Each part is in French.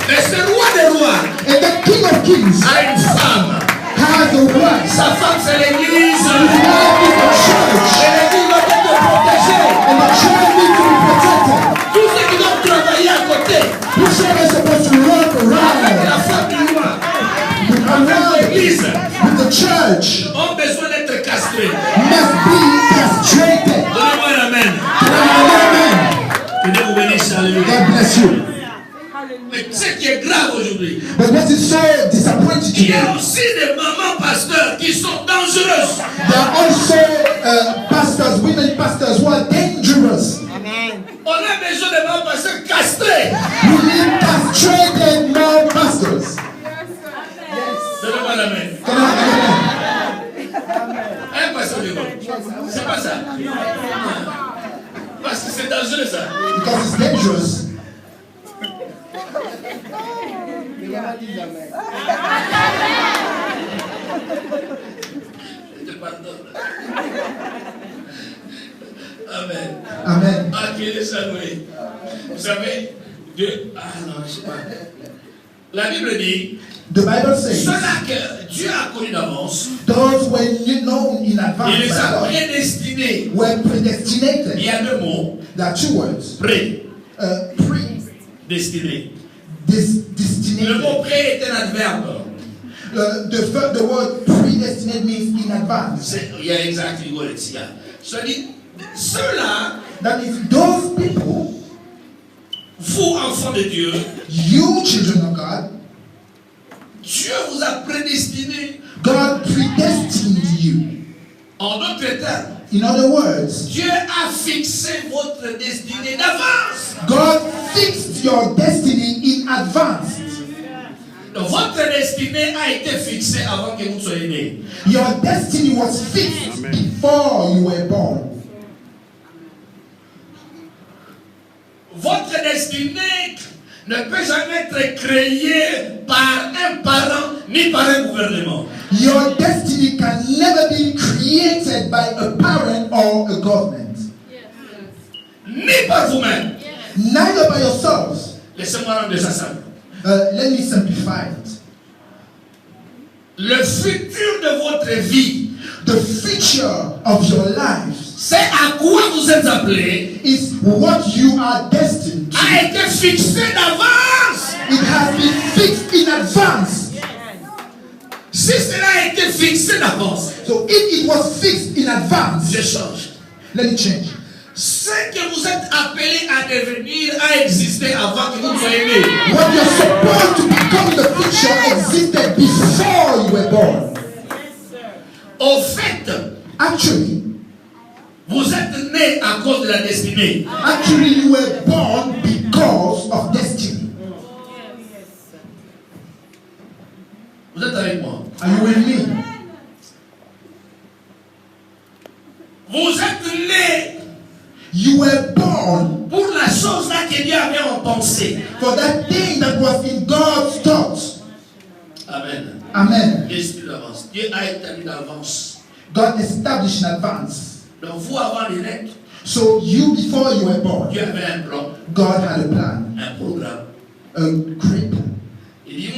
Mais ce roi des rois And the King of Kings a une femme. has a wife. Sa femme, c'est l'église. His wife is the church. Et l'église doit être protégée. And the church needs to be protected. Tous ceux qui doivent travailler à côté This church is supposed to work avec around la femme du roi, avec around l'église, with the church ont besoin d'être castrés. must be castrated. Donnez-moi un amen. Amen. Que Dieu vous bénisse. Alléluia. God bless you. Mais ce qui est grave aujourd'hui, But what is so disappointing il y a today, aussi des mamans pasteurs qui sont dangereuses. there are also pastors, women pastors who are dangerous. On a besoin de mamans pasteurs castrés. We need castrated male pastors. Donnez-moi l'amen. Can I Un pasteur du monde. C'est pas ça. Parce que c'est dangereux ça. because it's dangerous. Je te pardonne. Amen. Amen. Ah, qui est le salué. Vous savez, Dieu. Ah non, je sais pas. La Bible dit The Bible says ceux-là que Dieu a connus d'avance, those were known in il advance les by a God prédestinés. were Il predestinated. y a deux mots. There are two words. Prédestiné. Le Destinated. mot pré est un adverbe. The word predestinated means in advance. Yeah, exactly what it's yeah. So ceux-là, That is, those people, vous enfants de Dieu, you children of God, Dieu vous a prédestiné. God predestined you. En d'autres termes, In other words, Dieu a fixé votre destinée d'avance. God fixed your destiny in advance. Donc, votre destinée a été fixée avant que vous soyez nés. Your destiny was fixed before you were born. Votre destinée ne peut jamais être créée par un parent ni par un gouvernement. Your destiny can never be created by a parent or a government. Ni par vous-même. Neither by yourselves. Laissez-moi rendre ça simple. Let me simplify it. Le futur de votre vie, The future of your life c'est à quoi vous êtes appelés, is what you are destined to. a été fixé d'avance. It has been fixed in advance. Si cela a été fixé d'avance, So if it was fixed in advance, je change. let me change. Ce que vous êtes appelés à devenir a existé avant que vous soyez nés. What you're supposed to become in the future existed before you were born. Au fait, Actually, vous êtes nés à cause de la destinée. you were born because of destiny. Vous êtes avec moi. Are you with me? Vous êtes nés You were born pour la chose là que Dieu avait en pensée. for that thing that was in God's thoughts. Amen. Amen. L'esprit d'avance. Dieu a établi d'avance. God established in advance. Donc vous avant de naître, So you, before you were born, Dieu avait un plan, God had a plan, un programme. a great plan. Il dit,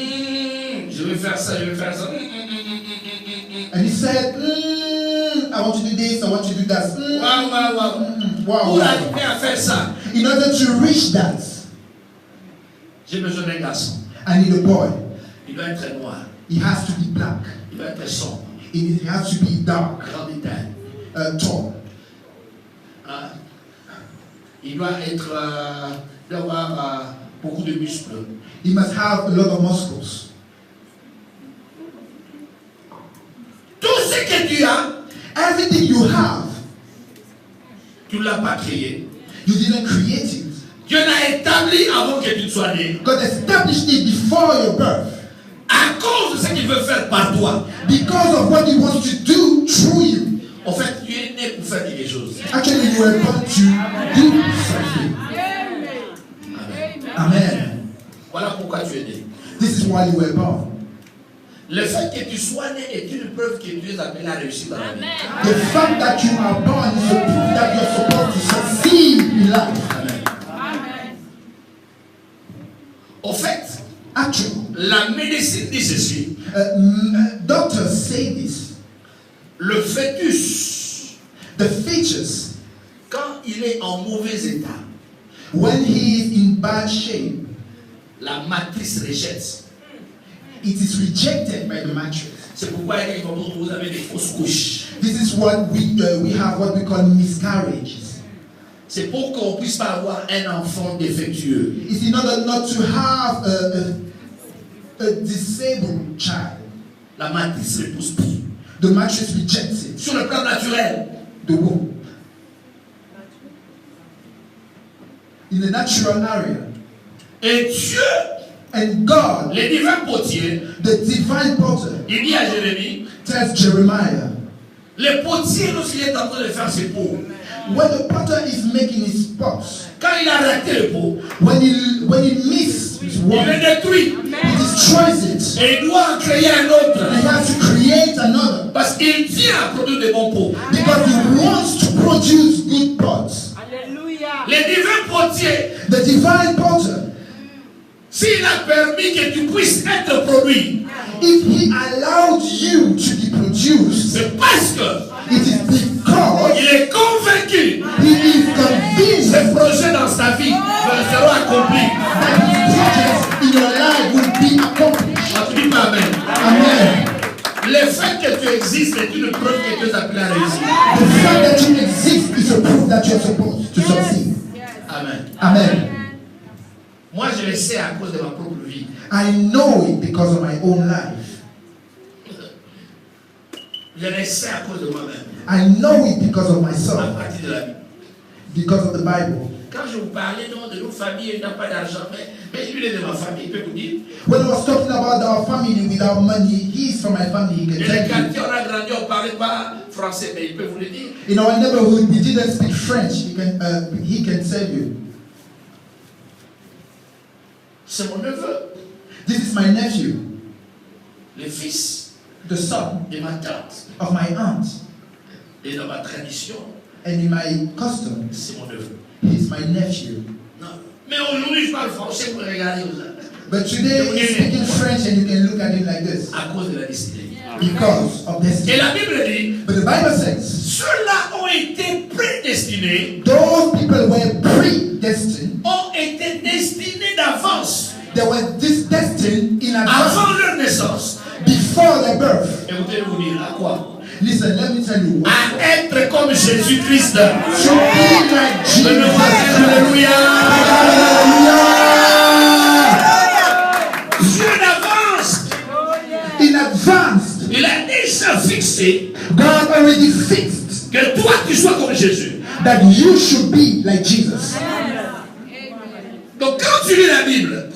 je vais faire ça, je vais faire ça. And he said, I want to do this, I want to do that. Wow. Pour arriver à faire ça, In order to reach that, j'ai besoin d'un garçon. I need a boy. Il doit être noir, He has to be black. il doit être sombre, He has to be dark, grand détail. tall. Il doit avoir beaucoup de muscles. He must have a lot of muscles. Tout ce que tu as, Everything you have, tu ne l'as pas créé. you didn't create it. Dieu l'a établi avant que tu sois né. God established it before your birth. À cause de ce qu'il veut faire par toi. Because of what he wants to do through you. En fait, tu es né pour faire quelque chose. Actually, you were born to do something. Amen. Amen. Voilà pourquoi tu es né. This is why you were born. Le fait que tu sois né est une preuve que tu es appelé à réussir dans la vie. The fact that you are born is a proof that you're supposed to succeed in life. Amen. Au fait, Actually, la médecine dit ceci. Doctors say this. Le fœtus, The fetus, quand il est en mauvais état, when he is in bad shape, la matrice rejette. it is rejected by the mattress. C'est pourquoi vous avez des fausses couches. This is what we have what we call miscarriages. C'est pour qu'on puisse pas avoir un enfant défectueux. It's in order not to have a disabled child. La matrice ne pousse plus. The mattress rejects it. Sur le plan naturel, The womb. In the natural area. et Dieu, And God, les divins potiers, the divine potter, il dit à Jérémie, tells Jeremiah, le potier, lorsqu'il est en train de faire ses pots, when the potter is making his pots, quand il a raté le pot, when he misses his il work, le détruit. he destroys it. Et il doit en créer un autre. He has to create another Parce qu'il tient à produire des bons pots. because he wants to produce good pots. Alléluia. Les divins potiers, The divine potter, s'il a permis que tu puisses être produit, if he allowed you to be produced, c'est parce que it is because il est convaincu he is convinced que ces projets dans sa vie seront accomplis. that his projects in your life will be accomplished. On te dit pas Amen. Amen. Le fait que tu existes est une preuve que Dieu t'a appelé à réussir. The fact that you exist is a proof that you're supposed to succeed. Amen. Amen. Moi, je le sais à cause de ma propre vie. I know it because of my own life. Je le sais à cause de moi-même. I know it because of À myself, partir de la Bible. because of the Bible. Quand je vous parlais de nos familles, il n'a pas d'argent, mais lui, il est de ma famille, il peut vous dire. When I was talking about our family without money, he's from my family, he Et can les tell you. quartiers, on a grandi, on ne parlait pas français, mais il peut vous le dire. In our neighborhood, we didn't speak French, he can tell you. C'est mon neveu, This is my nephew, le fils the son de ma tante. of my aunt. Et dans ma tradition, And in my custom, c'est mon neveu. he's my nephew. Non. Mais aujourd'hui, je parle français pour regarder aux uns. But today, he's speaking French and you can look at him like this. À cause de la destinée. Because of Et destiny. la Bible dit, But the Bible says, ceux-là ont été prédestinés, those people were predestined. ont été destinés d'avance, They were destined in advance avant leur naissance. before their birth. Écoutez-vous dire, à quoi? Listen, let me tell you what. À être comme Jésus-Christ. To be like Jesus. Alléluia. Hallelujah. Dieu d'avance, In advance, il a déjà fixé God already fixed que toi tu sois comme Jésus. that you should be like Jesus. Donc quand tu lis la Bible,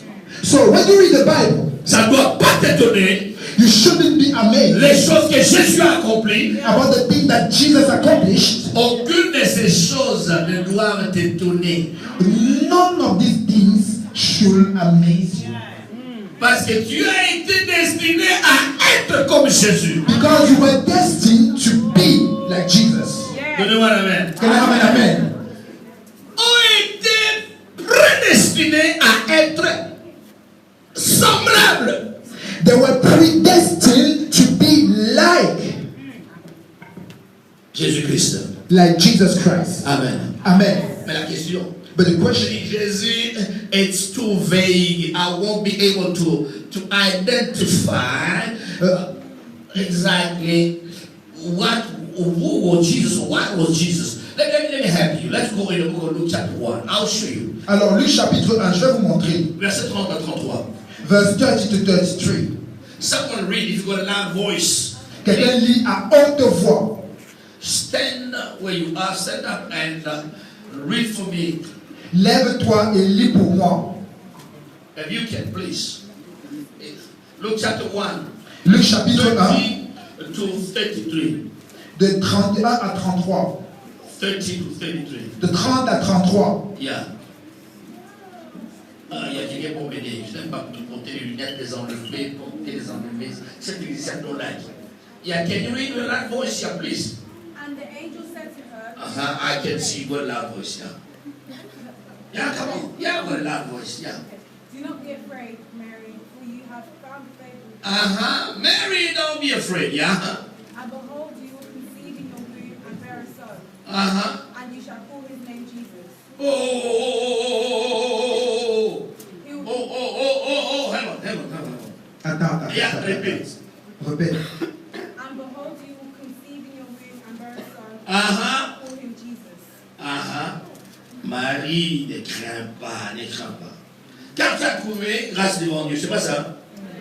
So when you read the Bible, ça ne doit pas t'étonner you shouldn't be amazed les choses que Jésus a accomplies. about the thing that Jesus accomplished. Aucune de ces choses ne doivent t'étonner. None of these things should amaze you. Parce que tu as été destiné à être comme Jésus. Because you were destined to be like Jesus. Donnez-moi l'amen. Can I have an amen? Ont été prédestinés à être semblables. They were predestined to be Jésus-Christ. like Jesus Christ. Amen. Amen. Mais la question, But the question, Jésus, it's too vague. I won't be able to identify exactly who was Jesus, what was Jesus. Let me help you. Let's go in the book of Luke chapter 1. I'll show you. alors Luc chapitre 1, je vais vous montrer. Verset 30 à 33. Verse 30 to 33. Someone read if you've got a loud voice. Quelqu'un lit à haute voix. Stand where you are, stand up and read for me. Lève-toi et lis pour moi. If you can, please. Luke chapter 1. Luc chapitre 1, 30 to 33. de 31 à 33. 30 to 33. De 30 à 33. Yeah. Ah, il y a quelqu'un pour m'aider. Je n'aime pas porter les lunettes, les enlever, porter les enlever. Cette église, I don't like. Yeah, can you read with loud voice, yeah, please? And the angel said to her, I can see you got a loud voice, yeah. Yeah, come on. Yeah, with a loud voice, yeah. do not be afraid, Mary. Mary, for you have found favor with God. Mary, don't be afraid, yeah? And behold, you will conceive in your womb and bear a son, and you shall call his name Jesus. Attends. Yeah, répète. Répète. And behold, you will conceive in your womb and bear a son, and call him Jesus. Marie, ne crains pas. Car tu as trouvé grâce devant Dieu, c'est pas ça?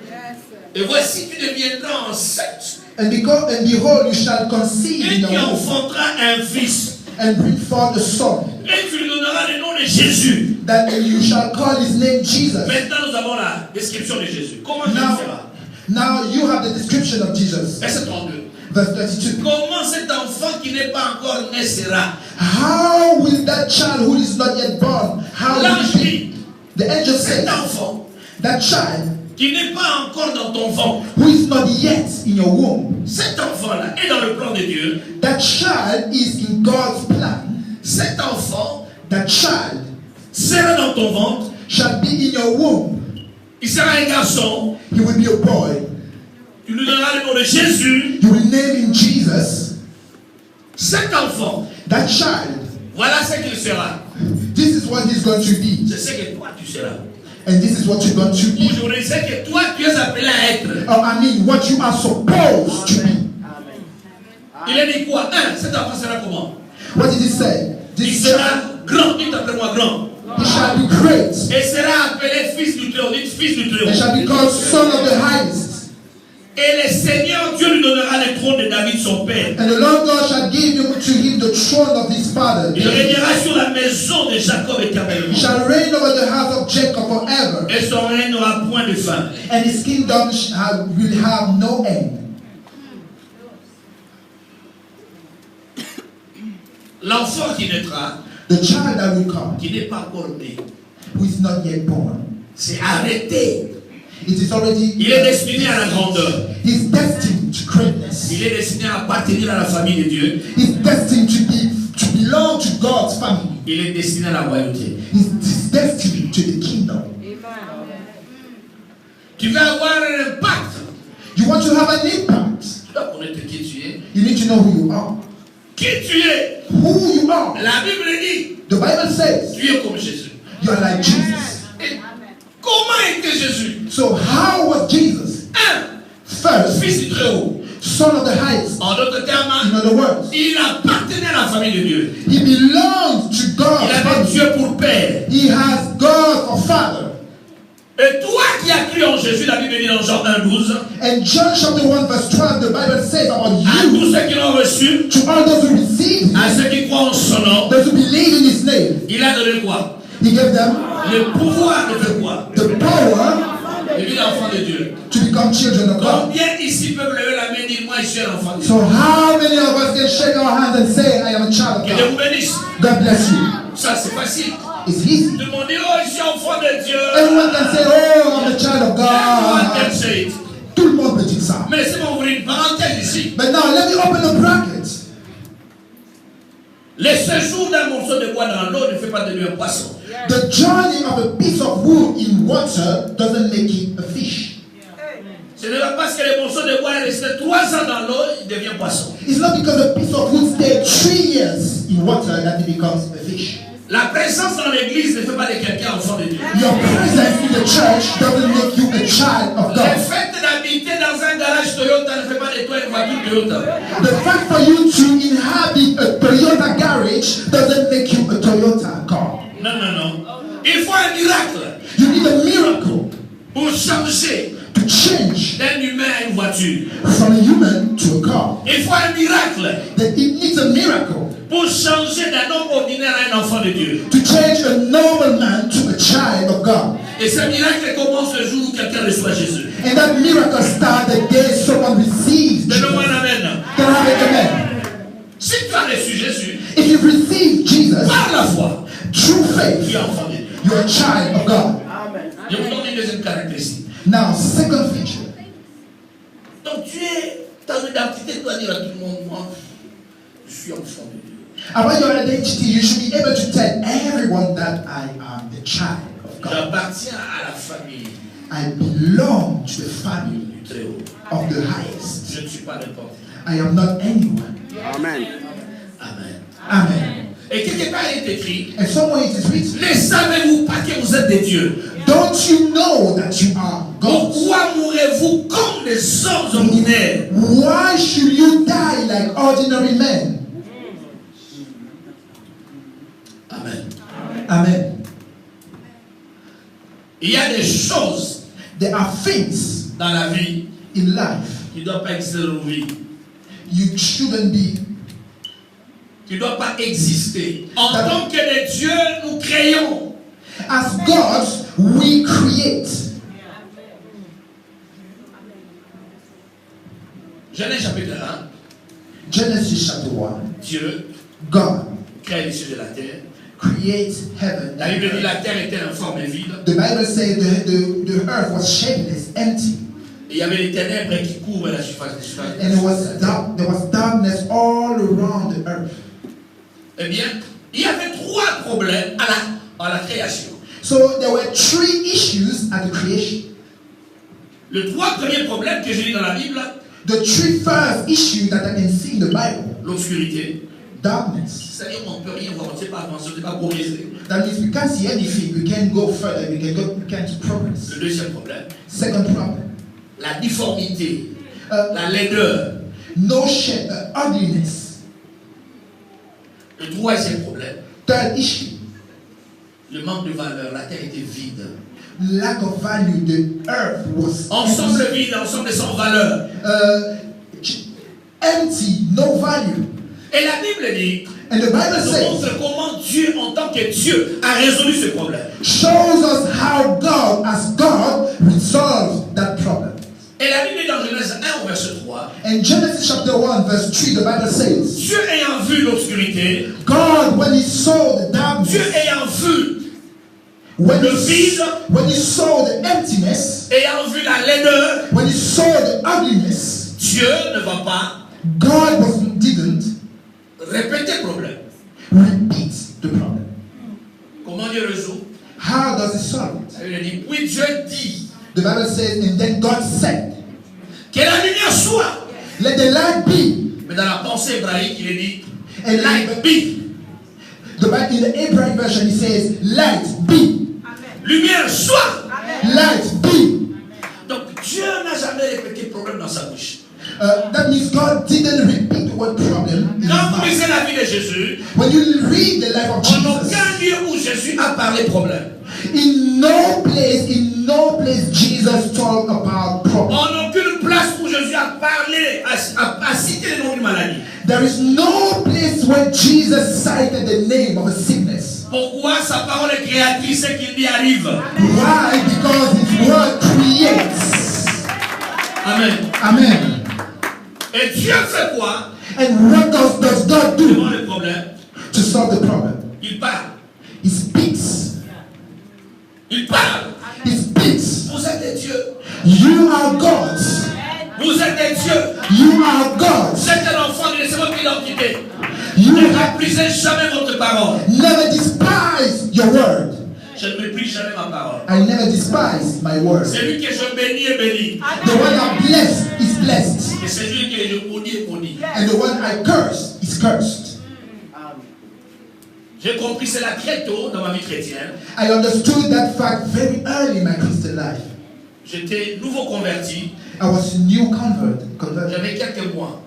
Yes. Et voici, tu deviendras enceinte. And behold, you shall conceive Et in tu your womb enfanteras un fils. and bring forth a son, Et tu lui donneras le nom de Jésus. that you shall call his name Jesus. Maintenant, nous avons la description de Jésus. Comment Jésus sera? Now you have the description of Jesus. Verset 32. Verse 32. Comment cet enfant qui n'est pas encore né sera? How will that child who is not yet born, how will L'ange it be? dit, The angel cet said, enfant that child qui n'est pas encore dans ton ventre, who is not yet in your womb, cet enfant-là est dans le plan de Dieu. that child is in God's plan. Cet enfant That child sera dans ton ventre. shall be in your womb. Il sera un garçon. He will be a boy. Tu lui donneras le nom de Jésus. You will name him Jesus. Cet enfant, That child, voilà ce qu'il sera. this is what he's going to be. C'est ce que toi tu seras. And this is what you're going to be. Aujourd'hui, c'est que toi tu es appelé à être. I mean, what you are supposed to be. Il a dit quoi? Cet enfant sera comment? What did he say? Il This sera grand. Dites après moi grand. he shall be great. Et sera appelé fils du Très-Haut. Dites fils du And shall be Très-Haut. called son of the highest. Et le Seigneur Dieu lui donnera le trône de David son père. And the Lord God shall give to him the throne of his father. Il régnera sur la maison de Jacob He éternellement. shall reign over the house of Jacob forever. Et son règne n'aura point de fin. And his kingdom will have no end. L'enfant qui naîtra, The child that will come, qui n'est pas encore né, who is not yet born, c'est arrêté. it is already. Il est destiné à la grandeur. He's destined to greatness. Il est destiné à appartenir à la famille de Dieu. He's destined to belong to God's family. Il est destiné à la royauté. He's destined to the kingdom. Tu vas avoir un impact. You want to have an impact. Tu dois connaître qui tu es. You need to know who you are. Qui tu es? Who you are. La Bible dit, The Bible says tu es comme Jésus. you are like Jesus. Et comment était Jésus? So how was Jesus? First, Fils du Très-Haut. son of the highest. En d'autres termes, In other words, il appartenait à la famille de Dieu. he belongs to Il God's avait family. Dieu pour père. He has God for father. Et toi qui as cru en Jésus, la Bible dit dans Jean 1,12, And John chapter 1 verse 12, the Bible says about à you, tous ceux qui l'ont reçu, to all those who receive him, à ceux qui croient en son nom, those who believe in his name, il a donné quoi? he gave them Le pouvoir de faire quoi? the power De devenir l'enfant de Dieu. to become children of God. Combien ici peuvent lever la main et dire, moi je suis un enfant de Dieu? So how many of us can shake our hands and say, I am a child of Que Dieu God? vous bénisse. God bless you. Ça c'est facile. It's easy. Tout le monde dit, oh je suis enfant de Dieu. Everyone can say, oh, I'm a child of Everyone can God. say it. Tout le monde peut dire ça. Mais laissez-moi ouvrir une parenthèse ici. But now let me open the bracket. Le séjour d'un morceau de bois dans l'eau ne fait pas de lui un poisson. The journey of a piece of wood in water doesn't make it a fish. Ce n'est pas parce que le morceau de bois est resté 3 ans dans l'eau, il devient poisson. It's not because a piece of wood stayed 3 years in water that it becomes a fish. La présence dans l'église ne fait pas de quelqu'un enfant de Dieu. Your presence in the church doesn't make you a child of Le God. fait d'habiter dans un garage Toyota ne fait pas de toi une voiture Toyota. The fact for you to inhabit a Toyota garage doesn't make you a Toyota car. Non, non, non. Il faut un miracle You need a miracle pour changer to change d'un humain à une voiture. from a human to a car. Il faut un miracle That it needs a miracle pour changer d'un homme ordinaire à un enfant de Dieu. to change a normal man to a child of God. Et ce miracle commence le jour où quelqu'un reçoit Jésus. And that miracle starts the day someone receives Jesus. Donne-moi un amen. Can I have it amen? Si tu as reçu Jésus, If you receive Jesus par la foi, through tu faith, es enfant de Dieu. you're a child of God. Je vous donne une deuxième caractéristique. Now, second feature. Donc tu es, ta identité doit dire à tout le monde, moi, je suis enfant de Dieu. About your identity, you should be able to tell everyone that I am the child of God. J'appartiens à la famille. I belong to the family du Très-Haut. of the highest. Je ne suis pas n'importe qui. I am not anyone. Amen. Amen. Amen. Et quelque part il est écrit, And somewhere it is written, ne savez-vous pas que vous êtes des dieux? don't you know that you are God? Pourquoi mourrez-vous comme des hommes ordinaires? Why should you die like ordinary men? Amen. Amen. Il y a des choses There are things dans la vie in life qui ne doivent pas exister dans nos vies, you shouldn't be. qui ne doivent pas exister. En tant que des dieux, nous créons. As gods, we create. Genèse chapitre 1, Genesis chapter 1. Dieu God crée les cieux de la terre. creates heaven. La Bible dit la terre était informe et vide. The Bible says the earth was shapeless, empty, Et il y avait les ténèbres qui couvrent la surface and it was dark. There was darkness all around the earth. Eh bien, il y avait trois problèmes à la création. So there were three issues at the creation. Les trois premiers problèmes que j'ai lu dans la Bible, The three first issues that I can see in the Bible: l'obscurité, darkness. c'est-à-dire qu'on ne peut rien voir, on ne sait pas avancer, on ne sait pas progresser. That means we can't see anything. We can't go further. We can't progress. Le deuxième problème, Second problem: la difformité, la laideur. no shape, ugliness. Le troisième problème, Third issue: le manque de valeur. La terre était vide. lack of value. The earth was Ensemble vide, ensemble sans valeur. empty, no value. Et la Bible dit, And the Bible nous says, montre comment Dieu, en tant que Dieu, a résolu ce problème. shows us how God, as God, resolved that problem. Et la Bible dit dans Genèse 1 au verset 3, In Genesis chapter 1, verse 3, the Bible says, Dieu ayant vu l'obscurité, God, when he saw the darkness, Dieu ayant vu when le vide, when he saw the emptiness, ayant vu la laideur, when he saw the ugliness, Dieu ne va pas didn't répéter le problème. repeat the problem. Comment Dieu résout? How does he solve it? Il dit, puis Dieu dit, The Bible says, and then God said, que la lumière soit. let the light be. Mais dans la pensée hébraïque, il est dit, And light be. The Bible, in the Abraham version, it says, light be. Lumière soit. Light be. Donc Dieu n'a jamais répété le problème dans sa bouche. That means God didn't repeat the word problem in his Quand vous mouth. lisez la vie de Jésus, When you read the life of en Jesus, aucun lieu où Jésus a parlé problème. in no place Jesus talked about problem. En aucune place où Jésus a parlé, a cité le nom d'une maladie. There is no place where Jesus cited the name of a sickness. Pourquoi sa parole est créatrice et qu'il y arrive? Why? Because his word creates. Amen. Amen. Et Dieu fait quoi? And what does God do Devant le problème, to solve the problem? il parle. He speaks. Il parle. He speaks. Vous êtes des dieux. You are gods. Vous êtes des dieux. You are gods. Vous êtes un enfant, c'est votre identité. You Ne méprisez jamais votre parole. never despise your word. Je ne méprise jamais ma parole. I never despise my word. Celui que je bénis est béni. The one I bless is blessed. Et celui que je maudis est maudit. And the one I curse is cursed. J'ai compris cela très tôt dans ma vie chrétienne. I understood that fact very early in my Christian life. J'étais nouveau converti. I was a new convert. J'avais quelques mois.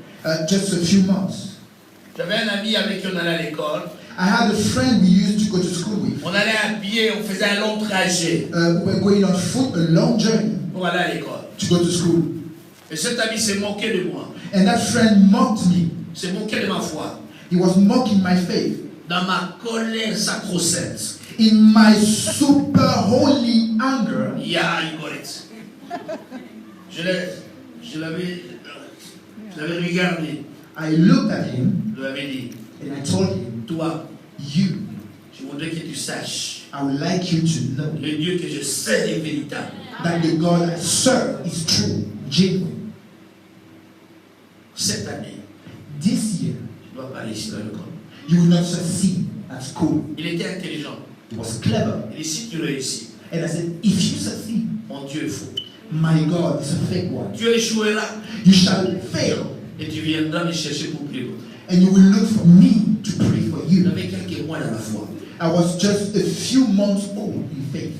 Just a few months. J'avais un ami avec qui on allait à l'école. I had a friend we used to go to school with. On allait à pied, on faisait un long trajet We were going on foot, a long journey pour aller à l'école. to go to school. Et cet ami s'est moqué de moi. And that friend mocked me. S'est moqué de ma foi. He was mocking my faith. Dans ma colère sacro-sainte. In my super holy anger, Yeah, you got it. Je l'avais regardé. I looked at him Je lui avais dit, and I told him, toi, you, je voudrais que tu saches I would like you to know le Dieu que je sais est véritable. that the God I serve is true, genuine. Cette année, This year, tu ne dois pas réussir dans l'école. you will not succeed at school. Il était intelligent. He was clever. Il dit, si tu réussis, And I said, if you succeed, mon Dieu est faux. My God is a fake one. Tu échoueras. You shall fail. Et tu viendras me chercher pour prier. And you will look for me to pray for you. J'avais quelques mois dans la foi. I was just a few months old in faith.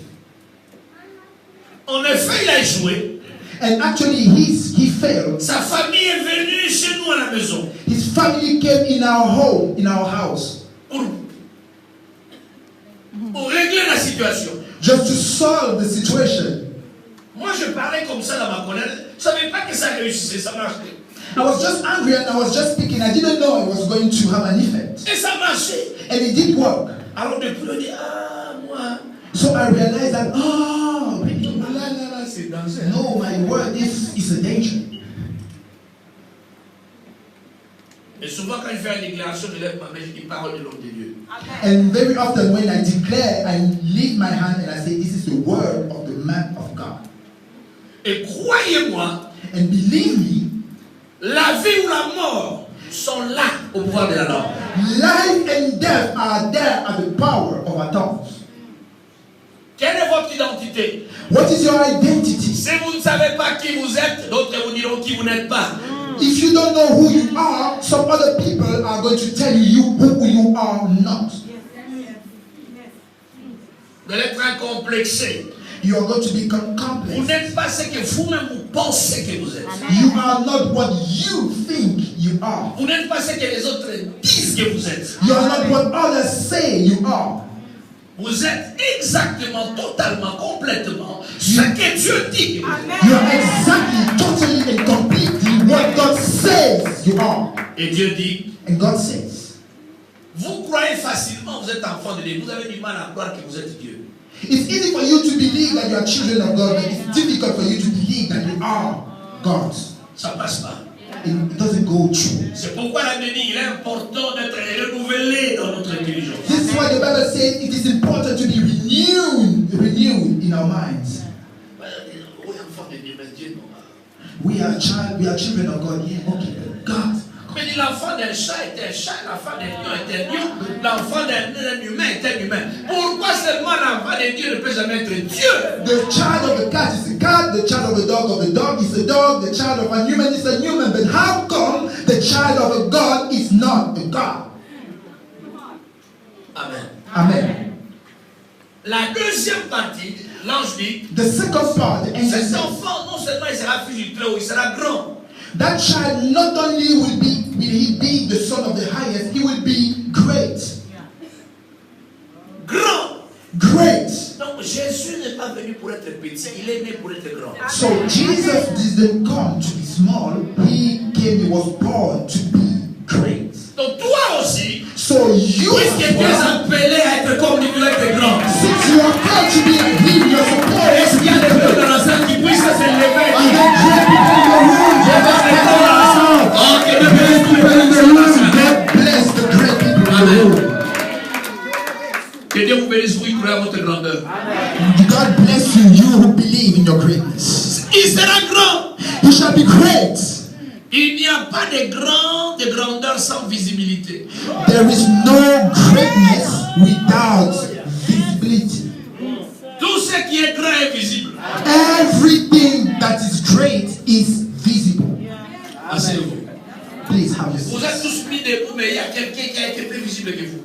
En effet, il a échoué. And actually, he failed. Sa famille est venue chez nous à la maison. His family came in our home, in our house. Pour régler la situation. Just to solve the situation. Moi, je parlais comme ça dans ma colère. Je ne savais pas que ça réussissait, ça marchait. I was just angry and I was just speaking. I didn't know it was going to have an effect. Et ça marchait. And it did work. Alors depuis, on dit, moi. So I realized that, C'est dangereux. no, my word is a danger. Et souvent, quand je fais une déclaration, je lève ma main, je dis parole de l'homme de Dieu. And very often when I declare, I lift my hand and I say, this is the word of the man of God. Et croyez-moi, And believe me, la vie ou la mort sont là au pouvoir de la langue. life and death are there at the power of our tongues. Quelle est votre identité? What is your identity? Si vous ne savez pas qui vous êtes, d'autres vous diront qui vous n'êtes pas. If you don't know who you are, some other people are going to tell you who you are not. Vous allez être incomplexé. You are going to be Vous complex. n'êtes pas ce que vous-même vous pensez que vous êtes. You are not what you think you are. Vous n'êtes pas ce que les autres disent que vous êtes. You are not what others say you are. Vous êtes exactement, totalement, complètement ce que Dieu dit que vous êtes. You are exactly, totally, and completely what God says you are. Et Dieu dit, And God says, vous croyez facilement, vous êtes enfant de Dieu. Vous avez du mal à croire que vous êtes Dieu. it's easy for you to believe that you are children of God, but it's difficult for you to believe that you are God. Ça ne passe pas. It doesn't go through. C'est pourquoi la Bible dit, il est important d'être renouvelé dans notre intelligence. This is why the Bible says it is important to be renewed in our minds. Oui, enfant de Dieu, mais Dieu non. We are children of God. Yeah, okay, God. Mais dit l'enfant d'un chat est un chat, l'enfant d'un lion est un lion, l'enfant d'un humain est un humain. Pourquoi seulement l'enfant de Dieu ne peut jamais être Dieu? The child of the cat is a cat, the child of the dog is a dog, the child of a human is a human. But how come the child of a God is not a God? Amen. Amen. La deuxième partie, l'ange dit, The second part, the angel cet says, enfant, non seulement il sera fils du Très-Haut, il sera grand. that child not only will he be the son of the highest, he will be great. Grand. Great. Donc Jésus n'est pas venu pour être petit, il est né pour être grand. So Jesus didn't come to be small, he was born to be great. Donc toi aussi, So you puisque tu es appelé à être comme lui, tu dois être grand. since you are called to be like him, you're Est-ce supposed to qu'il y a be des gens great. dans la salle qui puissent se lever? Are there great people in the room? Oh, que Dieu Great bénisse people in the room. vous. God bless the great people in the room. Que Dieu vous bénisse, vous y croyez à votre grandeur. God bless you, you who believe in your greatness. Il sera grand. You shall be great. Il n'y a pas de grandeur sans visibilité. There is no greatness without visibility. Tout ce qui est grand est visible. Everything that is great is visible. Asseyez-vous. Please have your Vous seat. êtes tous mis debout, mais il y a quelqu'un qui a été plus visible que vous.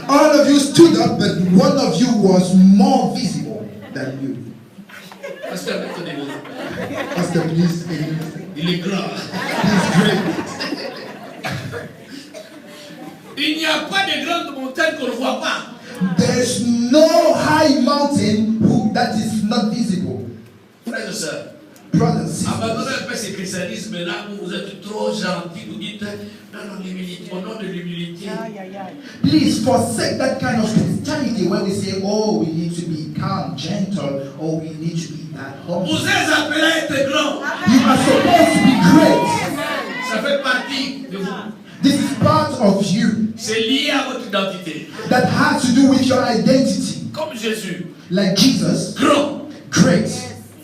All of you stood up, but one of you was more visible than you. Pasteur, attendez-vous. Pastor, please. Il est grand. He's great. Il n'y a pas de grande montagne qu'on ne voit pas. There's no high mountain that is not visible. Frères et sœurs, Brothers, abandonnez un peu ce christianisme là où vous êtes trop gentils, vous dites non, l'humilité, au nom de l'humilité. please forsake that kind of Christianity where we say, oh, we need to be calm, gentle, or we need to be that humble. Vous êtes appelés à être grand. You are supposed to be great. Ça fait partie de vous. This is part of you C'est lié à votre identité. that has to do with your identity. Comme Jésus, Like Jesus, grand. great.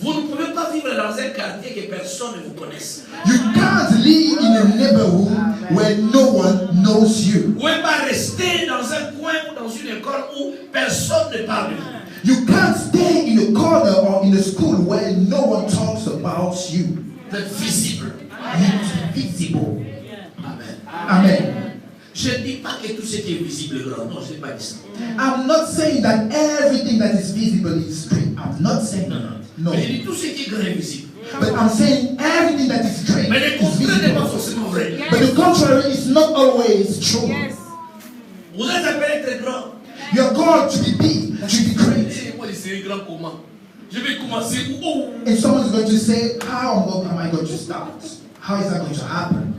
Vous ne pouvez pas vivre dans un quartier que personne ne vous connaisse. You can't live in a neighborhood where no one knows you. Vous ne pouvez pas rester dans un coin ou dans une école où personne ne parle de vous. You can't stay in a corner or in a school where no one talks about you. Vous êtes visible. You're visible. Amen. Amen. Je ne dis pas que tout ce qui est visible est grand. Non, je n'ai pas dit ça. I'm not saying that everything that is visible is great. I'm not saying Non, that. non. No. Mais je dis tout ce qui est grand est visible. But I'm saying everything that is great Mais le is contraire n'est pas visible. forcément vrai. But the contrary is not always true. Yes. Vous êtes appelé à être grand. You're called to be big, to be great. Et moi, je serai grand comment? Je vais commencer où? Oh. And someone's going to say, how am I going to start? How is that going to happen?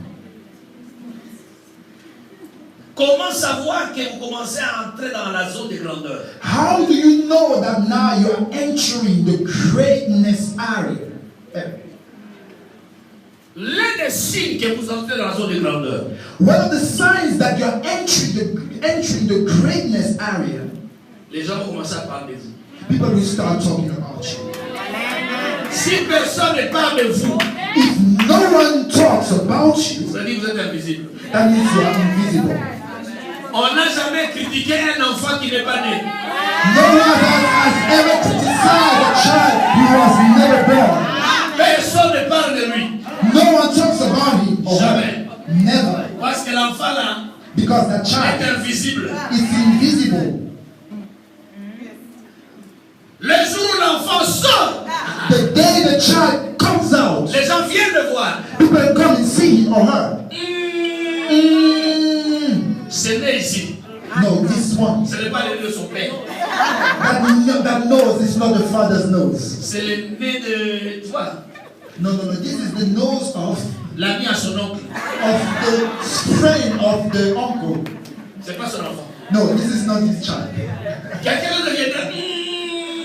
Comment savoir que vous commencez à entrer dans la zone de grandeur? How do you know that now you are entering the greatness area? L'un des signes que vous entrez dans la zone de grandeur, One of the signs that you are entering the greatness area, les gens vont commencer à parler de vous. people will start talking about you. Si personne ne parle de vous, If no one talks about you, ça dit que vous êtes invisible. that means you are invisible. On n'a jamais critiqué un enfant qui n'est pas né. No one has ever criticized a child who was never born. Personne ne parle de lui. No one talks about him or her. Jamais. Never. Parce que l'enfant là Because that est child invisible. is invisible. Le jour où l'enfant sort, The day the child comes out, les gens viennent le voir. people come and see him or her. C'est né ici. No, this one. Ce n'est pas le nez de son père. That nose is not the father's nose. C'est le nez de, tu vois, No. This is the nose of l'ami à son oncle. the friend of the uncle. C'est pas son enfant. No, this is not his child. Quelqu'un d'autre viendra.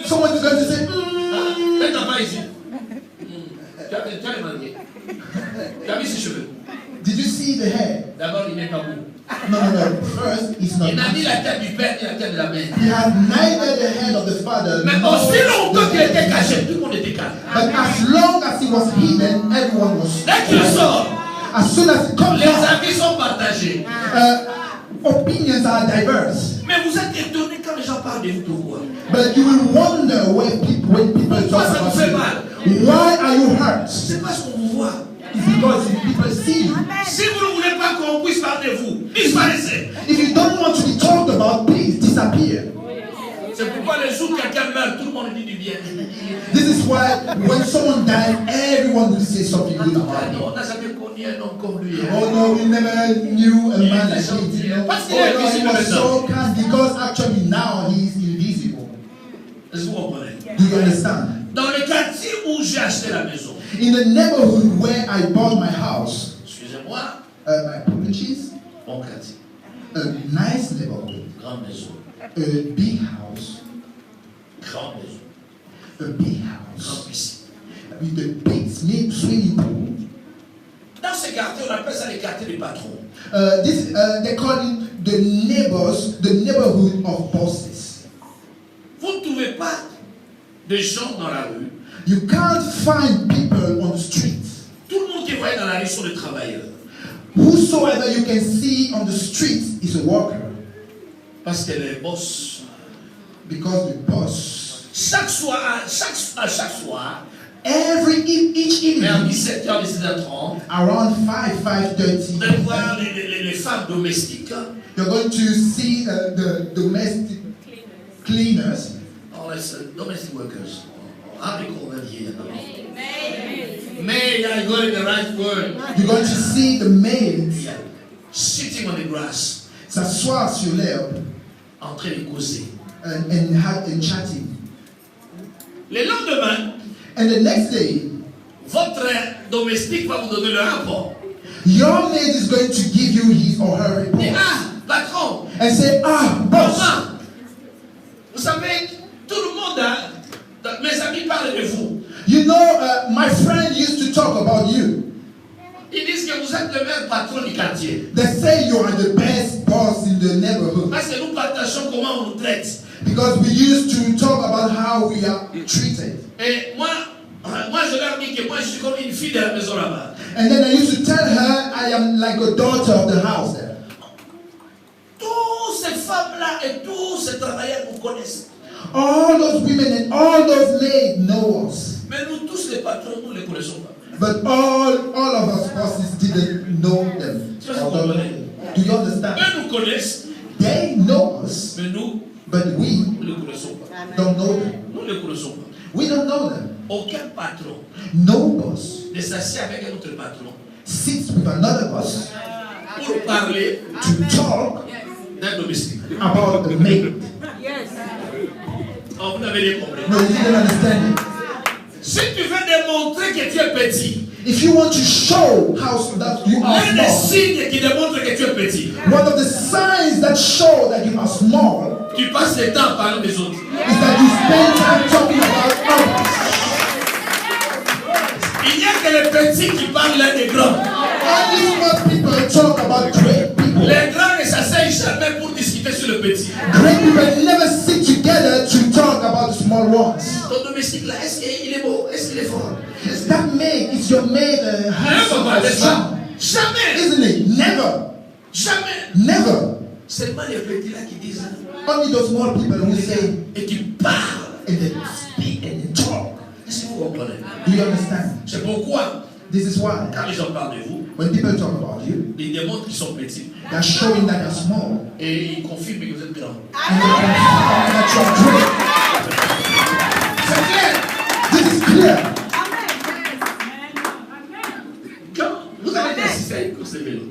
Someone is going to say, Mets ta main ici. Tu as les mains liées. Tu as vu ses cheveux. Did you see the hair? D'abord, il n'est pas beau. No. First, it's not. Il n'a ni la tête du père ni la tête de la mère. He had neither the head of the father Mais nor aussi longtemps qu'il the était head. caché, tout le monde était calme. But as long as he was hidden, everyone was. Dès qu'il sort, As soon as it comes les out, avis sont partagés. opinions are diverse. Mais vous êtes étonné quand les gens parlent de vous, pourquoi? But you will wonder when people Pourquoi talk ça vous about fait mal? you. Why are you hurt? C'est parce qu'on vous voit. It's because people see you. Si vous ne voulez pas qu'on puisse parler de vous, disparaissez. If you don't want to be talked about, please disappear. C'est pourquoi le jour où quelqu'un meurt, tout le monde dit du bien. This is why when someone dies, everyone will say something good about Ah him. non, on n'a jamais connu un homme comme lui. Oh no, we never knew a man like him. You know? Parce qu'il Oh est no, he invisible was so maintenant. kind because actually now he is invisible. Est-ce que vous comprenez? Do you understand? Dans le quartier où j'ai acheté la maison, In the neighborhood where I bought my house, excusez-moi, my apologies, bon quartier, a nice neighborhood, grande maison, a big house, grande maison, a big grande house piscine. with a big swimming pool. Dans ce quartier, on appelle ça les quartiers des patrons. They call it the neighborhood of bosses. Vous ne trouvez pas de gens dans la rue. You can't find people on the streets. Tout le monde qui voit dans la rue sont des travailleurs. Whosoever you can see on the streets is a worker. Parce que les boss, Because the boss, chaque soir, each evening, vers 17h, 17h30, around 5, vous 5:30, allez voir les femmes domestiques. you're going to see the domestic cleaners. Oh, it's domestic workers. How do you call them here? May I go in the right word? You're going to see the maids Yeah. Sitting on the grass, s'asseoir sur l'herbe en train de causer. and chatting. Le lendemain, And the next day, votre domestique va vous donner le rapport. your maid is going to give you his or her Et report patron, and say, boss, maman, vous savez, tout le monde mes amis parlent de vous. you know, my friend used to talk about you. Ils disent que vous êtes le meilleur patron du quartier. They say you are the best boss in the neighborhood Parce que nous partageons comment on nous traite. because we used to talk about how we are treated. Et moi, je leur dis que moi, je suis comme une fille de la maison là-bas. And then I used to tell her I am like a daughter of the house there. Toutes ces femmes-là et tous ces travailleurs vous connaissent. All those women and all those men they know us. Mais nous tous les patrons, nous ne les connaissons pas. But all of us bosses didn't know them. Do you understand? Eux nous connaissent, They know us, mais nous but we ne les connaissons pas. don't know them. Nous ne les connaissons pas. We don't know them. Aucun patron No boss ne s'assied avec un autre patron sits with another boss pour parler to talk d'un domestique. about the maid. Yes. Oh, vous n'avez rien compris. No, you didn't understand it. Si tu veux démontrer que tu es petit, If you want to show how that you are un des small, signes qui démontre que tu es petit, one of the signs that show that you are small tu passes le temps à parler des autres. is that you spend time talking about others. Il n'y a que les petits qui parlent l'un des grands. Only small people talk about great people. Les grands ne s'asseyent jamais pour discuter sur le petit. Great people never sit together to talk about the small ones. Ton domestique là, est-ce qu'il est beau? Est-ce qu'il est fort? That maid is your maid handsome or strong, Jamais. isn't it? Never, Jamais. never. Seulement les petits là qui disent Only those small people who say et qui parlent. and they speak and they talk. Est-ce que vous comprenez? Do you understand? C'est pourquoi, This is why quand les gens parlent de vous, when people talk about you, ils démontrent qu'ils sont petits they're showing that you're small et ils confirment que vous êtes grand. and they confirm that you're great. C'est clair. This is clear. Quand vous avez déjà assisté à une course de vélo,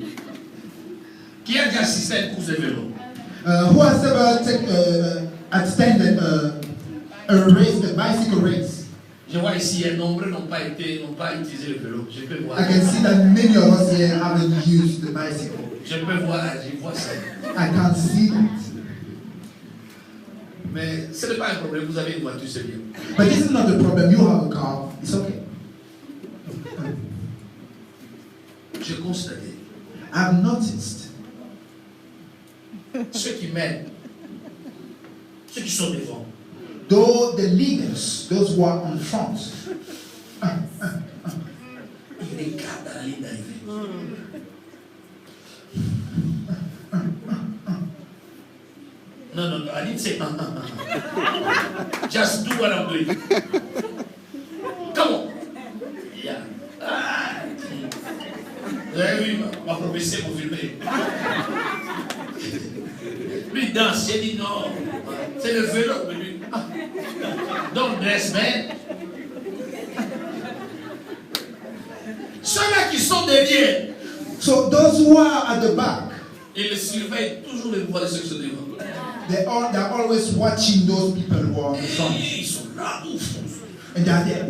qui a déjà assisté à une course de vélo? Who has ever attended a race, a bicycle race? Je vois ici, nombreux n'ont pas utilisé le vélo. Je peux voir. I can see that many of us here haven't used the bicycle. Je peux voir, je vois ça. I can't see that. Mais ce n'est pas un problème, vous avez une voiture, c'est bien. But this is not the problem. You have a car. It's okay. J'ai constaté, I've noticed ceux qui mènent, ceux qui sont devant, though the leaders, those who are on front, ils regardent à la ligne d'arrivée. No, I didn't say just do what I'm doing. Come on. Yeah. Vous avez vu ma professeur m'a filmé. Lui il danse, j'ai dit non. C'est le vélo. Lui. Don't dress, man. Ceux-là qui sont derrière, so those who are at the back, ils le surveillent toujours les voix de ceux qui sont devant. they're always watching those people who are on the front. Et ils sont là, ouf. And they are there.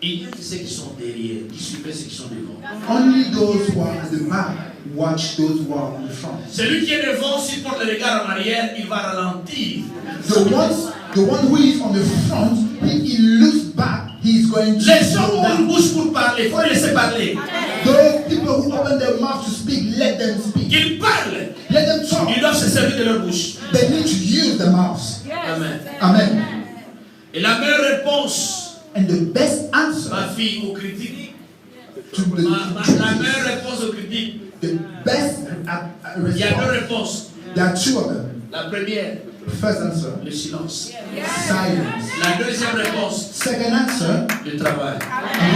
Il y a ceux qui sont derrière, qui suivent ceux qui sont devant. Only those who are at the back watch those who are on the front. Celui qui est devant, s'il porte le regard en arrière, il va ralentir. The one who is on the front, if he looks back, he's going to Les gens slow ont une down. bouche pour parler, il faut les laisser parler. Those people who open their mouth to speak, let them speak. Qu'ils parlent, Let them talk. ils doivent se servir de leur bouche. They need to use their mouths. Amen. Amen. Et la meilleure réponse, And the best answer ma fille, aux critiques, to la meilleure réponse aux critiques, the best il y a deux response. réponses. There are two of them. La première, First answer, le silence. silence. La deuxième réponse, Second answer, le travail.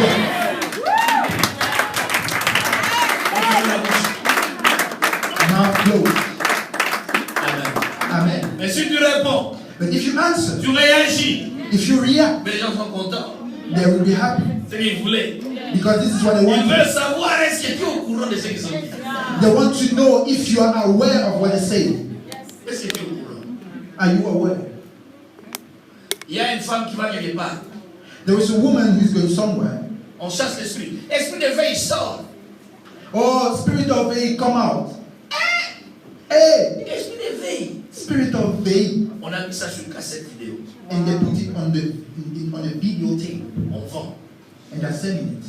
work. Mouth closed. Amen. Amen. Mais si tu réponds, But if you answer, tu réagis, if you react, mais les gens sont contents. they will be happy C'est ce qu'ils voulaient. because this is what they Ils want. veulent savoir est-ce que tu es au courant de ce qu'ils ont dit. They want to know if you are aware of what they say. Est-ce que tu es au courant? Are you aware? Il y a une femme qui va quelque part. There is a woman who is going somewhere. On chasse l'esprit. Esprit de veille sort. Oh, spirit of veil, come out. Hey, Esprit de veille. spirit of veil. On a mis ça sur une cassette vidéo. And they put it on a videotape On vend. and they're selling it.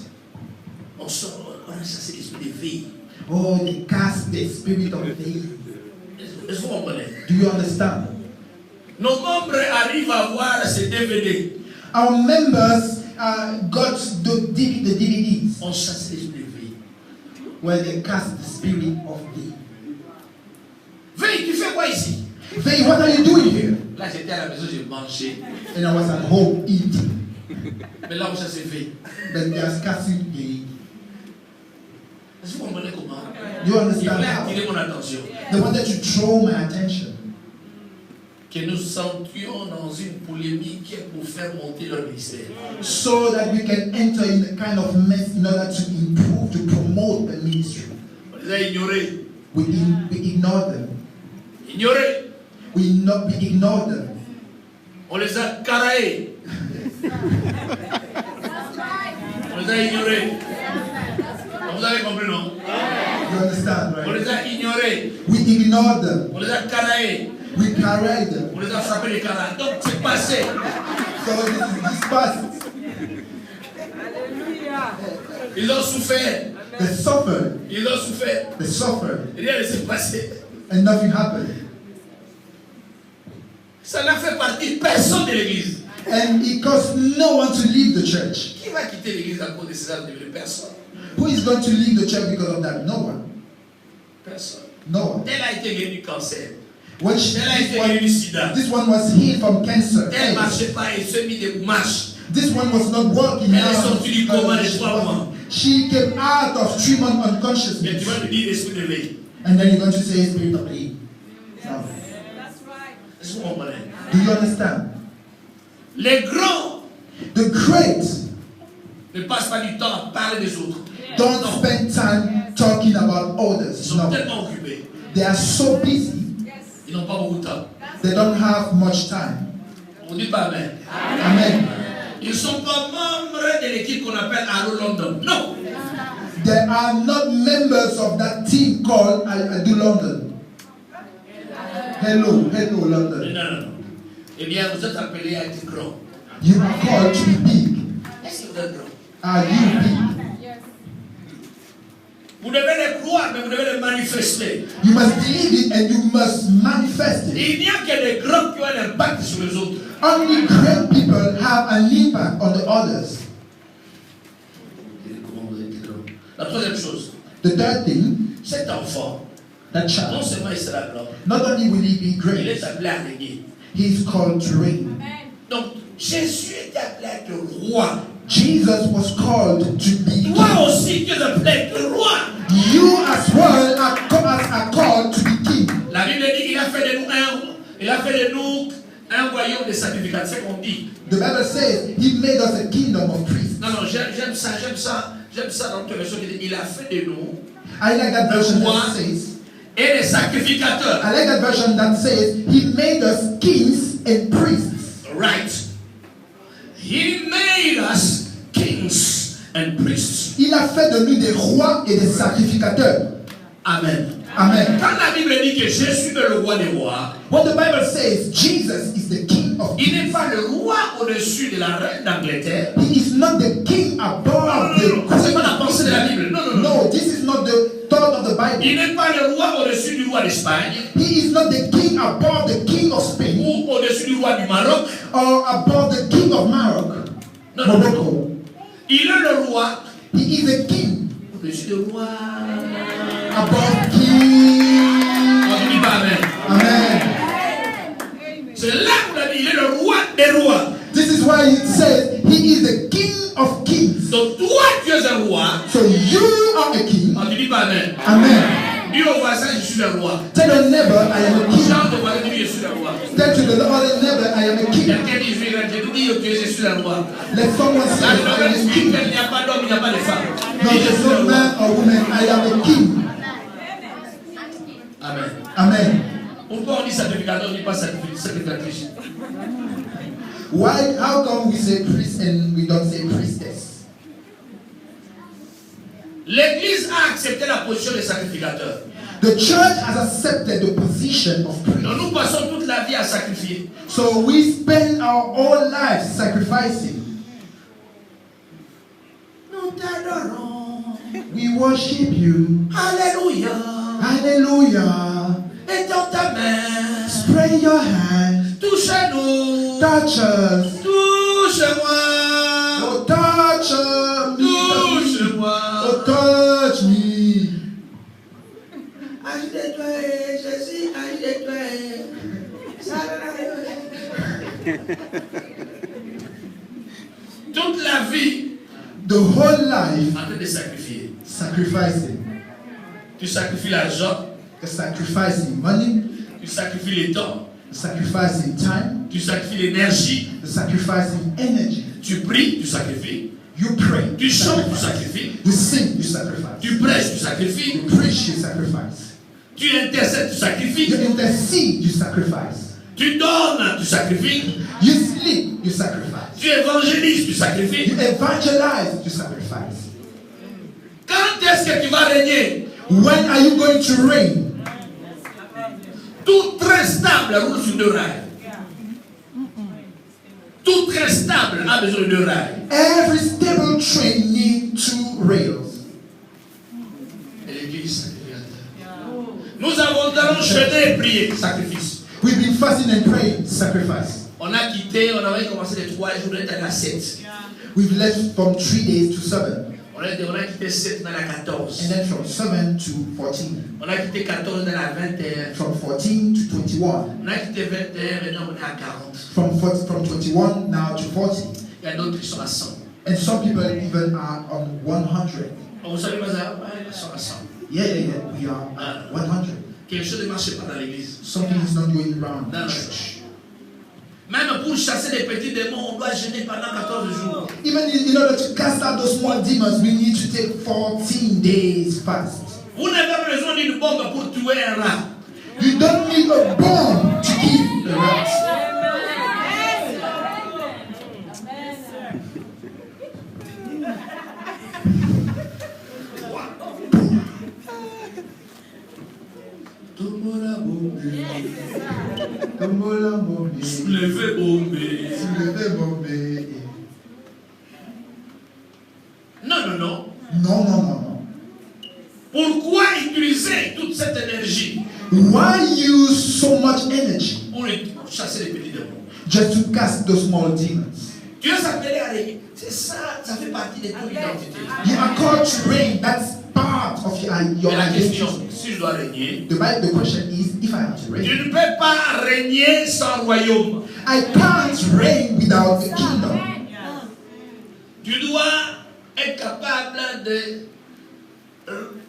On sort. On a chassé l'esprit de veille. Oh, they cast the spirit of veil. Est-ce que vous comprenez? Do you understand? Nos membres arrivent à voir ces DVD. Our members got the DVDs On chasse l'esprit de veille. where they cast the spirit of veil. Veille, tu fais quoi ici? Veil, what are you doing here? Là, j'étais à la maison, j'ai mangé. And I was at home eating. Mais là où ça s'est fait, But they are scarcity. est-ce que vous comprenez comment? You Ils understand voulaient how? attirer mon attention. They wanted to draw my attention. Que nous sentions dans une polémique pour faire monter leur ministère. So that we can enter in a kind of mess in order to improve, to promote the ministry. On les a ignorés. We ignore them. Ignorés. We ignore them. On les a caraillés. On les a ignorés. Vous avez compris, non? You understand, On right? les a ignorés. We ignore them. On les a caraillés. We carry them. On les a frappés les carats. Donc c'est passé. So this past, Ils ont souffert. they suffered. Ils ont souffert. They suffered. Rien ne s'est passé. And nothing happened. Ça n'a fait partie personne de l'église. And it caused no one to leave the church. Qui va quitter l'église à cause de ces actes de personne? Who is going to leave the church because of that? No one. Personne. No one. Elle a été guérie du cancer. When Elle a été guérie du sida. this one was healed from cancer. Elle ne marchait pas et se mit des marches. This one was not working. Elle est sortie du coma de 3 mois. She came out of 3 months Mais tu unconsciousness. vas me dire esprit de veille. And then you're going to say spirit of lead. No. That's right. Est-ce que vous comprenez? Do you understand? Les grands The great ne passent pas du temps à parler des autres. don't Non. spend time talking about Ils others. sont No. tellement occupés. They are so busy. Ils n'ont pas beaucoup de temps. They don't have much time. On dit pas amen. Amen. Ils ne sont pas membres de l'équipe qu'on appelle Allo London. Non. They are not members of that team called I Do London. Hello Non, London. non, non. Eh bien, vous êtes appelés à être grand. You are called to be big. Est-ce que vous êtes grand? Are you big? Vous devez les croire, mais vous devez les manifester. You must believe it and you must manifest it. Il n'y a que des grands qui ont un impact sur les autres. Only great people have an impact on the others. La troisième chose, The third thing, cet enfant, that non child, seulement il sera grand, not only will he be il great, est appelé à régner. he is called to reign. Donc, Jésus est appelé à être roi. Jesus was called to be Toi king. aussi, tu es appelé à être roi. You as well are called to be king. La Bible dit qu'il a fait de nous un royaume de sacrificateurs. C'est ce qu'on dit. The Bible says he made us a kingdom of priests. Non, j'aime ça dans quelque chose. Il a fait de nous I like that version roi that says, et des sacrificateurs. I like that version that says he made us kings and priests. Right. He made us kings and priests. Il a fait de nous des rois et des sacrificateurs. Amen. Amen. Quand la Bible dit que Jésus est le roi des rois, When the Bible says Jesus is the king of il n'est pas le roi au-dessus de la reine d'Angleterre. He is not the king above the Non, c'est pas la pensée de la Bible. Non, non, non. No, this is not the thought of the Bible. Il n'est pas le roi au-dessus du roi d'Espagne He is not the king above the king of Spain ou au-dessus du roi du Maroc. or above the king of Morocco. Non, non, non. Morocco. Il est le roi He is a king au-dessus du roi. above king. On ne dit pas amen. Amen. C'est là qu'on a dit, il est le roi des rois. This is why it says he is the king of kings. Donc toi, tu es un roi. So you are a king. On ne dit pas amen. Amen. Dis au voisin, je suis le roi. Tell your neighbor I am a king. Chante au voisin, dis, je suis le roi. Tell to the other neighbor I am a king. Quelqu'un dit, je suis le roi. Dis, je suis le roi. Let someone say Dans le I am domaine a king. spirituel, il n'y a pas d'homme, il n'y a pas de femme. No, Dis, je there's suis le no roi. man or woman. I am a king. Amen. Amen. Pourquoi on dit sacrificateur, on ne dit pas sacrificatrice? Why? How come we say priest and we don't say priestess? L'Église a accepté la position des sacrificateurs. The church has accepted the position of priest. Donc nous passons toute la vie à sacrifier. So we spend our whole lives sacrificing. Nous t'adorons. We worship you. Alléluia. Hallelujah. Étends ta main. Spread your hand. Touche-nous. Touch us. Touche-moi. Oh, touch me. Touche-moi. Oh, touch me. Agite-toi, Jésus, agite-toi. Toute la vie, The whole life en train de sacrifier. sacrificing. Tu sacrifies l'argent, You're sacrificing money, tu sacrifies le temps, you're sacrificing time, tu sacrifies l'énergie, you're sacrificing energy. tu pries, tu sacrifies, You pray, tu chantes, tu sacrifice. sacrifies, You sing, you sacrifice. tu prêches, tu sacrifies, You preach, you sacrifice. tu intercèdes, tu sacrifies, You intercede, you sacrifice. tu donnes, tu sacrifies, You sleep, you sacrifice. tu évangélises, tu sacrifies. You evangelize, you sacrifice. Quand est-ce que tu vas régner? When are you going to reign? Tout très stable roule sur deux rails. Tout très stable a besoin de deux rails. Every stable train needs 2 rails. Et l'église sacrificateur. Nous avons enchaîné et prié, sacrifice. We've been fasting and praying, sacrifice. On a quitté, on avait commencé les 3 jours, on était à la 7. We've left from 3 days to 7. On a quitté 7 dans la 14. And then from 7 to 14. On a quitté 14 dans la 21. From 14 to 21. On a quitté 21, maintenant on est à 40. From 21 now to 40. Il y a d'autres qui sont à 100. And some people even are on 100. Vous savez pas ça? Ouais, ils sont à 100. Yeah, we are at 100. Quelque chose ne marche pas dans l'église. Something is not going around Dans the la church. church. Même pour chasser les petits démons, on doit jeûner pendant 14 jours. Even in order to cast out those small demons, we need to take 14 days fast. Vous n'avez pas besoin d'une bombe pour tuer un rat. You don't need a bomb to kill the rats. Soulevez bombé. Non. No. Pourquoi utiliser toute cette énergie Why use so much energy pour chasser les petits démons? just to cast those small demons? Dieu s'appelait à régner. C'est ça, ça fait partie de ton identité. You are called to reign. That's part of your Mais la question, identity. si je dois régner, The question is, if I am to tu reign, ne peux pas régner sans royaume. I can't reign without a kingdom. Tu dois être capable de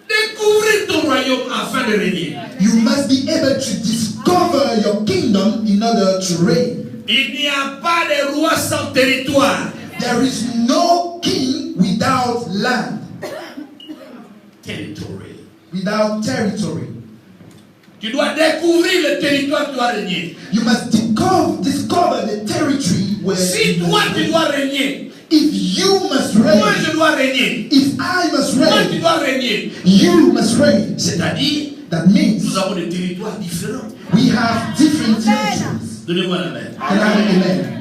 découvrir ton royaume afin de régner. You must be able to discover your kingdom in order to reign. Il n'y a pas de roi sans territoire. There is no king without land, Territory. without territory. Tu dois découvrir le territoire où tu dois régner. You must discover the territory where Si you toi must tu reign. dois régner, If you must moi reign, je dois régner, if I must toi tu reign, dois régner. you must reign. C'est-à-dire, That means nous avons des territoires différents. we have different territories. Donnez-moi la main. Can I have an amen?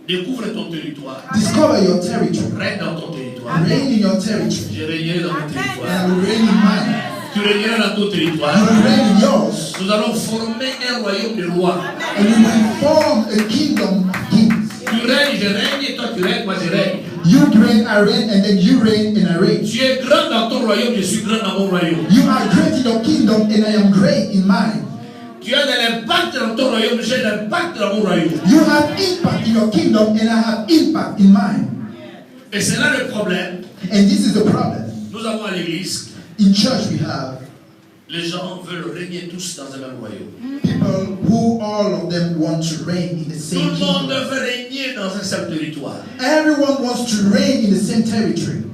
Découvre ton territoire. Discover your territory. Règne dans ton territoire. Reign in your territory. Je régnerai dans mon And I territoire. will reign in mine. Tu régneras dans ton You territoire. will reign in yours. Nous allons former un royaume de rois. And we will form a kingdom of kings. Tu règnes, je règne, et toi tu règnes, moi je règne. You reign, I reign, and then you reign and I reign. Tu es grand dans ton royaume, je suis grand dans mon royaume. You are great in your kingdom and I am great in mine. Tu as de l'impact dans ton royaume, j'ai l'impact dans mon royaume. You have impact in your kingdom and I have impact in mine. Et c'est là le problème. And this is the problem. Nous avons à l'église, In church we have les gens veulent régner tous dans un même royaume. people who all of them want to reign in the Tout same le monde kingdom. veut régner dans un seul territoire. Everyone wants to reign in the same territory.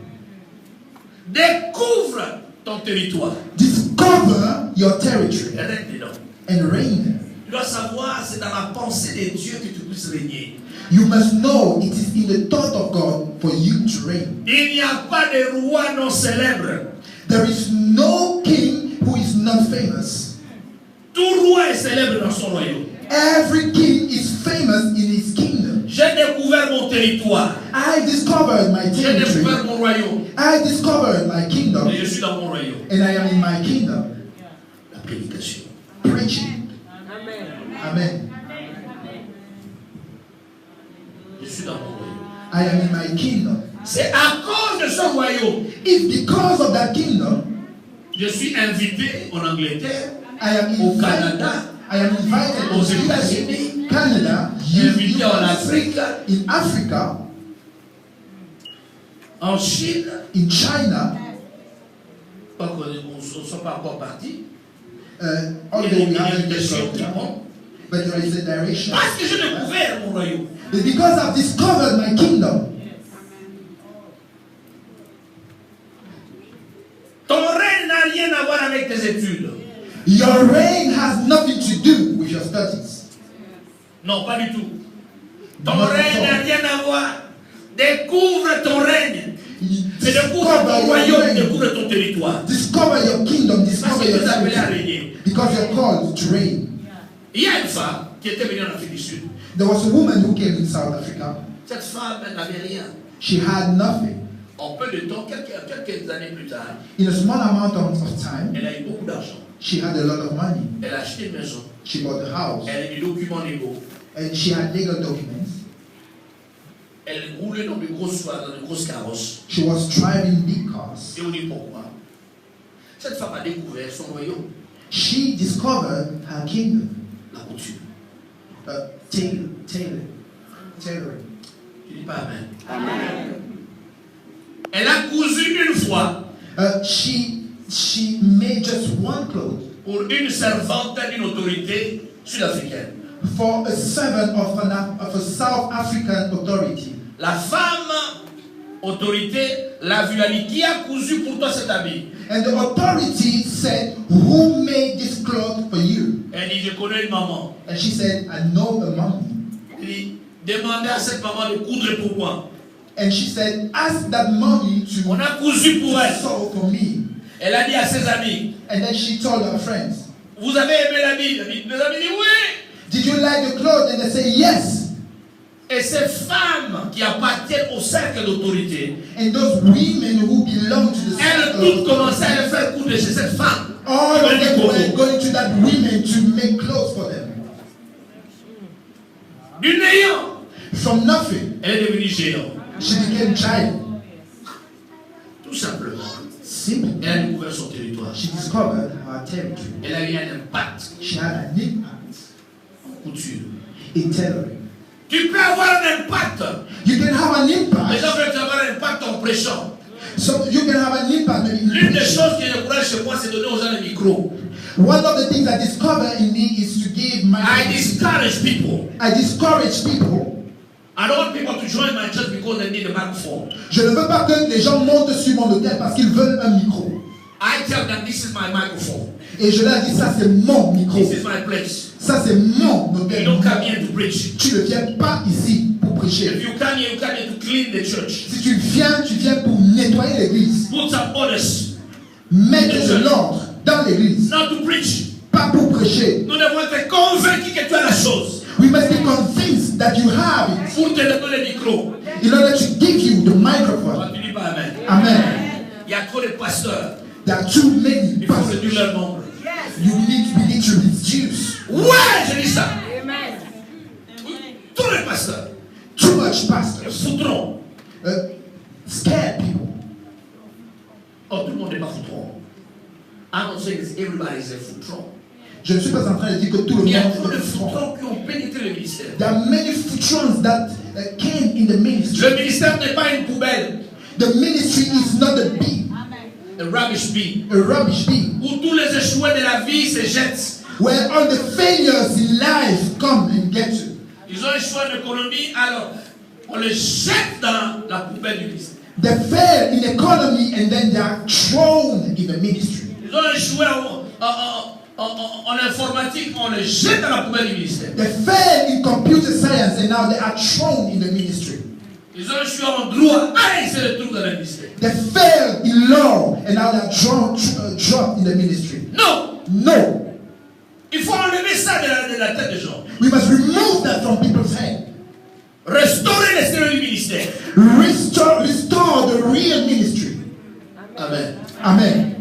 Découvre ton territoire. Discover your territory Et règne dedans. and reign. Tu dois savoir, c'est dans la pensée de Dieu que tu puisses régner. You must know it is in the thought of God for you to reign. Il n'y a pas de roi non célèbre. There is no king who is not famous. Tout roi est célèbre dans son royaume. Every king is famous in his kingdom. J'ai découvert mon territoire. I discovered my J'ai territory. découvert mon royaume. I discovered my kingdom Et je suis dans mon royaume. and I am in my kingdom. La prédication. Preaching. Amen. Je suis dans mon royaume. I am in my kingdom. C'est à cause de ce royaume. It's because of that kingdom Je suis invité en Angleterre, I am au invited. Canada, I am invited aux to États-Unis, Canada, en Afrique, in Africa, en Chine, in China, pas qu'on ne soit pas encore partis. Although Il y a we une haven't direction yet qui gone, monte. but there is a direction. Parce que je découvert mon royaume. It's because I've discovered my kingdom. Ton règne n'a rien à voir avec tes études. Your reign has nothing to do with your studies. Non, pas du tout. Ton Not at règne n'a all. rien à voir. Découvre ton règne. C'est découvre Discover ton your royaume, reign. découvre ton territoire. Discover your kingdom, Parce discover que your tu es appelé à territory. régner. Because you're called to reign. Il y a une femme qui était venue en Afrique du Sud. There was a woman who came in South Africa. Cette femme, elle n'avait rien. She had nothing. En peu de temps, quelques années plus tard, In a small amount of time, elle a eu beaucoup d'argent. she had a lot of money. Elle a acheté une maison. She bought a house. Elle a des documents légaux. And she had legal documents. Elle roulait dans de grosses carrosses. She was driving big cars. Et on dit pourquoi. Cette femme a découvert son royaume, She discovered her kingdom. la couture. Tailoring. Tu dis pas Amen. Elle a cousu une fois She made just one cloth pour une servante d'une autorité sud-africaine. for a servant of a South African authority. La femme autorité l'a vu, elle a dit qui a cousu pour toi cet habit? And the authority said, "Who made this cloth for you?" Elle dit je connais une maman. And she said, "I know a mommy." Elle dit demandez à cette maman de coudre pour moi. And she said, "Ask that mommy to On a cousu pour elle. sew for me." Elle a dit à ses amis, And then she told her friends, vous avez aimé l'habit? Les amis disent oui. "Did you like the clothes?" And they say, "Yes." Et ces femmes qui appartiennent au cercle d'autorité, And those women who belong to the elles circle toutes of commençaient à authority, le faire coudre chez cette femme. all of them were going to that women to make clothes for them. Du néant, From nothing, elle est devenue géant. she became giant. Tout simplement. Simply, Elle a découvert son territoire. she discovered her territory. Elle a eu un impact She had an impact en couture. in tailoring. Tu peux avoir un impact. You can have an Les impact. gens veulent avoir un impact en prêchant. So you can have an impact maybe in L'une des preaching. choses qui encourage chez moi, c'est de donner aux gens le micro. One of the things I discover in me is to give my. I discourage people. I discourage people. I don't want people to join my church because they need a microphone. Je ne veux pas que les gens montent sur mon hôtel parce qu'ils veulent un micro. I tell them this is my microphone. Et je leur dis, ça c'est mon micro. This is my place. Ça c'est mon You hôtel. don't come here to preach. Tu ne viens pas ici pour If prêcher. you come here to clean the church. Si tu viens pour nettoyer l'église. Put some orders. Mettre de l'ordre dans l'église. Not to preach. Pas pour prêcher. Nous devons être convaincus que tu as la chose. We must be convinced that you have it Pour te donner le micro. in order to give you the microphone. Toi, tu dis pas Amen. Amen. Il y a trop de pasteurs. There are too many Il faut pastors. réduire leur nombre. We need to reduce. Ouais, je dis ça. Tous les pasteurs. Too much Ils pastors. foutront. Scared people. Oh, tout le monde n'est pas foutron. I'm not saying everybody is a foutron. Je ne suis pas en train de dire que tout le Il y a monde trop de est foutrons. foutrons qui ont pénétré le ministère. There are many futrons that came in the ministry. Le ministère n'est pas une poubelle, The ministry is not a bin, a rubbish bin, a rubbish bin, où tous les échoués de la vie se jettent. where all the failures in life come and get you. Ils ont échoué en économie, alors on les jette dans la poubelle du ministère. They fail in economy and then they are thrown in the ministry. Ils ont échoué en informatique, on les jette dans la poubelle du ministère. They fail in computer science and now they are thrown in the ministry. Ils ont échoué en droit, allez, c'est le truc dans le ministère. They fail in law and now they are dropped in the ministry. Non, No. il faut enlever ça de la tête des gens. We must remove that from people's head. Restaurer les sérieux du ministère. Restore the real ministry. Amen. Amen.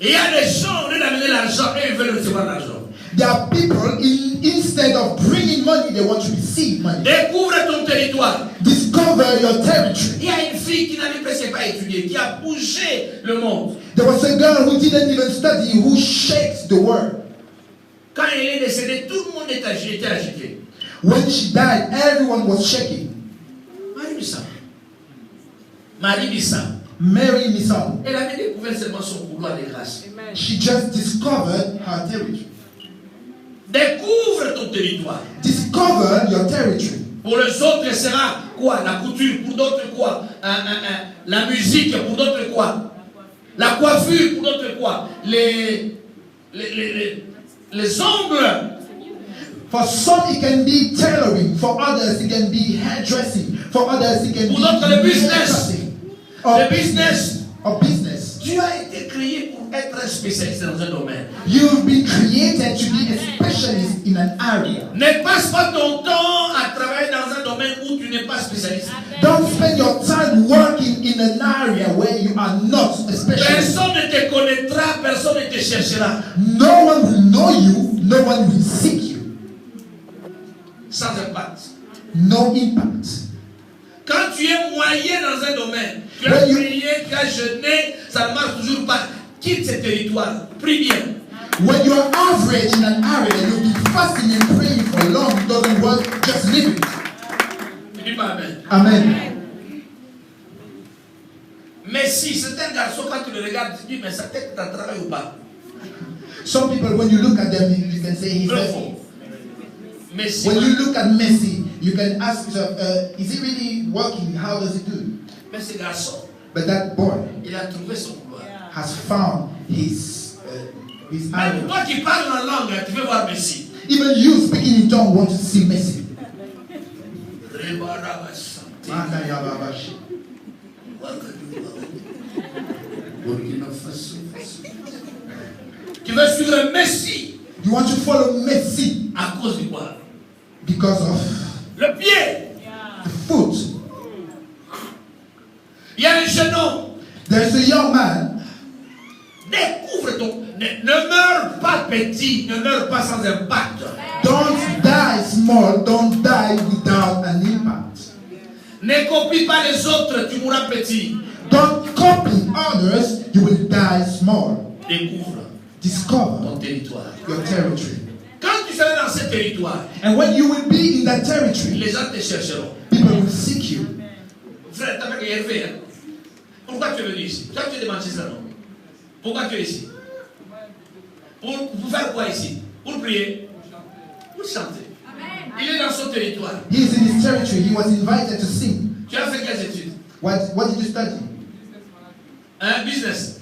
Et il y a des gens, au lieu d'amener l'argent, et ils veulent recevoir l'argent. There are people, instead of bringing money, they want to receive money. Découvre ton territoire. Discover your territory. Il y a une fille qui n'avait presque pas étudié, qui a bougé le monde. There was a girl who didn't even study, who shakes the world. Quand elle est décédée, tout le monde était agité. When she died, everyone was shaking. Marie Missa. Mary Missam, Elle avait découvert seulement son couloir de grâce. she just discovered her territory. Découvre ton territoire. Discover your territory. Pour les autres, ce sera quoi? La couture. Pour d'autres, quoi? La musique. Pour d'autres, quoi? La coiffure. Pour d'autres, quoi? Les ongles. For some, it can be tailoring. For others, it can be hairdressing. For others, it can Pour be d'autres, le business. haircutting. Le business. Or business. Tu as été créé pour être un spécialiste dans un domaine. You've been created to be a specialist in an area. Ne passe pas ton temps à travailler dans un domaine où tu n'es pas spécialiste. Don't spend your time working in an area where you are not a specialist. Personne ne te connaîtra, personne ne te cherchera. No one will know you, no one will seek you. Sans impact. No impact. Quand tu es moyen dans un domaine, tu as prié, tu as jeûné, ça ne marche toujours pas. Quitte ce territoire. Prie bien. When you are average in an area, you'll be fasting and praying for long. It doesn't work. Just leave it. Tu dis pas amen. Amen. Mais si c'est un garçon, quand tu le regardes, tu dis, mais sa tête est en travail ou pas? Some people, when you look at them, you can say he's Messi. Mais si When you look at Messi, you can ask yourself, is he really working? How does he do? mais ce garçon, But that boy il a trouvé son couloir. has found his Même area. toi qui parles en langue, tu veux voir Messi. Even you speaking in tongue want to see Messi. Tu veux suivre Messi You want to follow Messi à cause du quoi? because of Le pied. the foot. Il y a un jeune homme. There's a young man. Découvre ton. Ne meurs pas petit, ne meurs pas sans impact. Don't die small. Don't die without an impact. Ne copie pas les autres, tu mourras petit. Don't copy others. You will die small. Découvre Discover ton territoire. your territory. Quand tu seras dans ce territoire, And when you will be in that territory, les gens te chercheront. people will seek you. Frère, t'as pas qu'à y faire. Pourquoi tu es venu ici? Toi, tu es de Manchester, non? Pourquoi tu es ici? Pour faire quoi ici? Pour prier? Pour chanter. Il est dans son territoire. He is in his territory. He was invited to sing. Tu as fait quelles études? What did you study? Un business.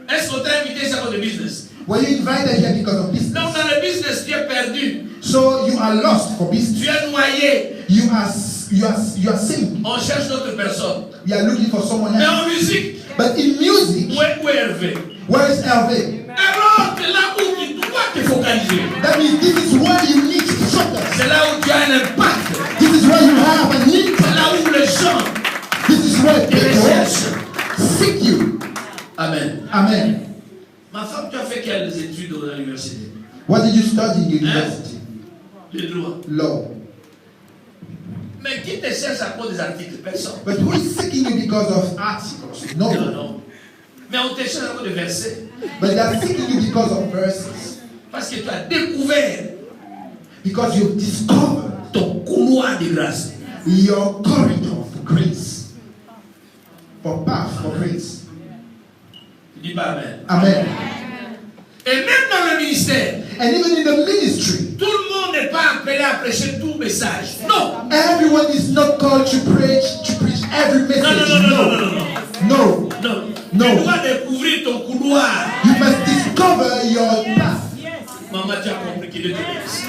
Est-ce qu'on t'a invité sur le business? Were you invited here because of business? Donc dans le business, tu es perdu. So you are lost for business. Tu es noyé. You are sinking. On cherche d'autres personnes. We are looking for someone Mais else. en musique, But in music, où est Hervé? where is Hervé? Alors, c'est là où tu dois te focaliser. That means this is where you need to focus. C'est là où tu as un impact. This is where you have an C'est impact. là où les gens This is where te recherchent. people seek you. Amen. Amen. Ma femme, tu as fait quelles études à l'université? What did you study in university? Le droit. Law. Mais qui te cherche à cause des articles? Personne. But who is seeking you because of articles? Non, No. non. Mais on te cherche à cause de versets. But they are seeking you because of verses. Parce que tu as découvert Because you've discovered ton couloir de grâce. your corridor for grace. For path for grace. Tu dis pas Amen. Amen. Et même dans le ministère, And even in the ministry, tout le monde n'est pas appelé à prêcher tout message. Non. everyone is not called to preach every Non, message. non, non, non, non, non, non. No. Non. No. Tu dois découvrir ton couloir. You must discover your path. Maman, tu as compris qu'il est de bénisse.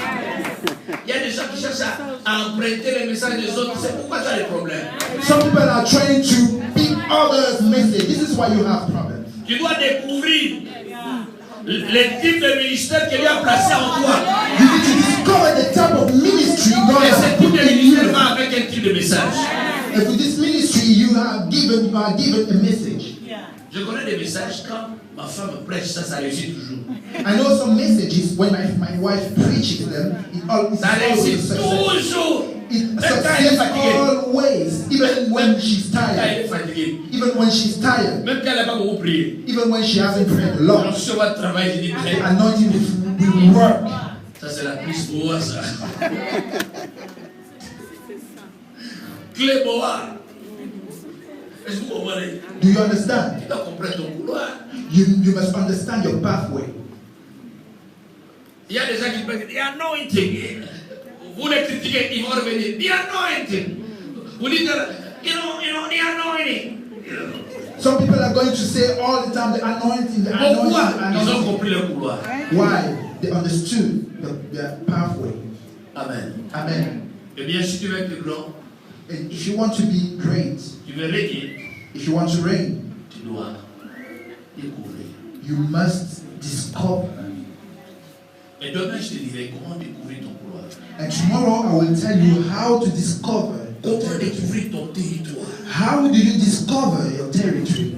Il y a des gens qui cherchent à emprunter les messages des autres. C'est pourquoi tu as des problèmes. Some people are trying to pick others' message. This is why you have problems. Tu dois découvrir les types de ministères qu'il a placés en toi. You need to discover the type of ministry God Et has ce put type de in ministère you. va avec un type de message. And with this ministry, you are given a message. Je connais des messages quand ma femme prêche, ça réussit toujours. I know some messages when my wife preaches them, it's Ça always réussit success. toujours. It Même quand elle est succeeds fatiguée. always, even when she's Quand elle tired. est fatiguée. Even when she's tired. Même quand elle n'a pas beaucoup prié. Even when she hasn't prayed a Alors lot. sur votre travail, je dis The très. anointing will work. Ça, c'est la plus boa, ça. Clé boa. Est-ce que vous comprenez? Do you understand? Tu dois comprendre ton couloir. You must understand your pathway. Il y a des gens qui peuvent dire, il y a anointing. Vous les critiquez, ils vont revenir. Il y a anointing. Vous dites, the anointing. Some people are going to say all the time the anointing, the anointing, Pourquoi? the Ils ont anointing. compris le couloir. Why? They understood the pathway. Amen. Amen. Eh bien, si tu veux être grand, And if you want to be great, tu veux régner, if you want to reign, tu dois découvrir. you must discover. Et demain, je te dirai comment découvrir ton couloir. And tomorrow I will tell you how to discover your Comment territory. découvrir ton territoire. How do you discover your territory?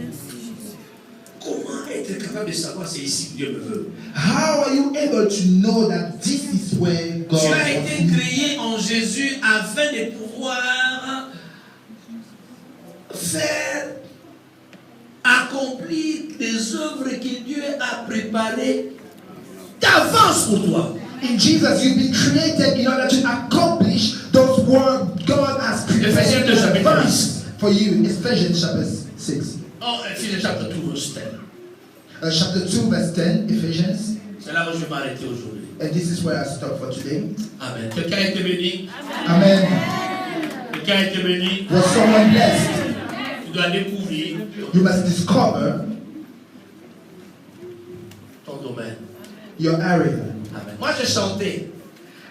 Comment être capable de savoir c'est ici que Dieu me veut. How are you able to know that this is where God Tu as wants été you? créé en Jésus afin de pouvoir faire accomplir des œuvres que Dieu a préparées d'avance pour toi. In Jesus, you've been created in order to accomplish those work God has prepared Ephésiens 2, in chapitre advance for you. Ephesians chapter 6. Oh, Ephésiens chapitre 2, verset 10. Chapter 2, verse 10, Ephesians. C'est là où je vais m'arrêter aujourd'hui. And this is where I stop for today. Amen. Quelqu'un a été béni? Amen. Quelqu'un a été béni? Was someone blessed? Tu dois découvrir You must discover ton domaine. your area. Amen. Moi, je chantais.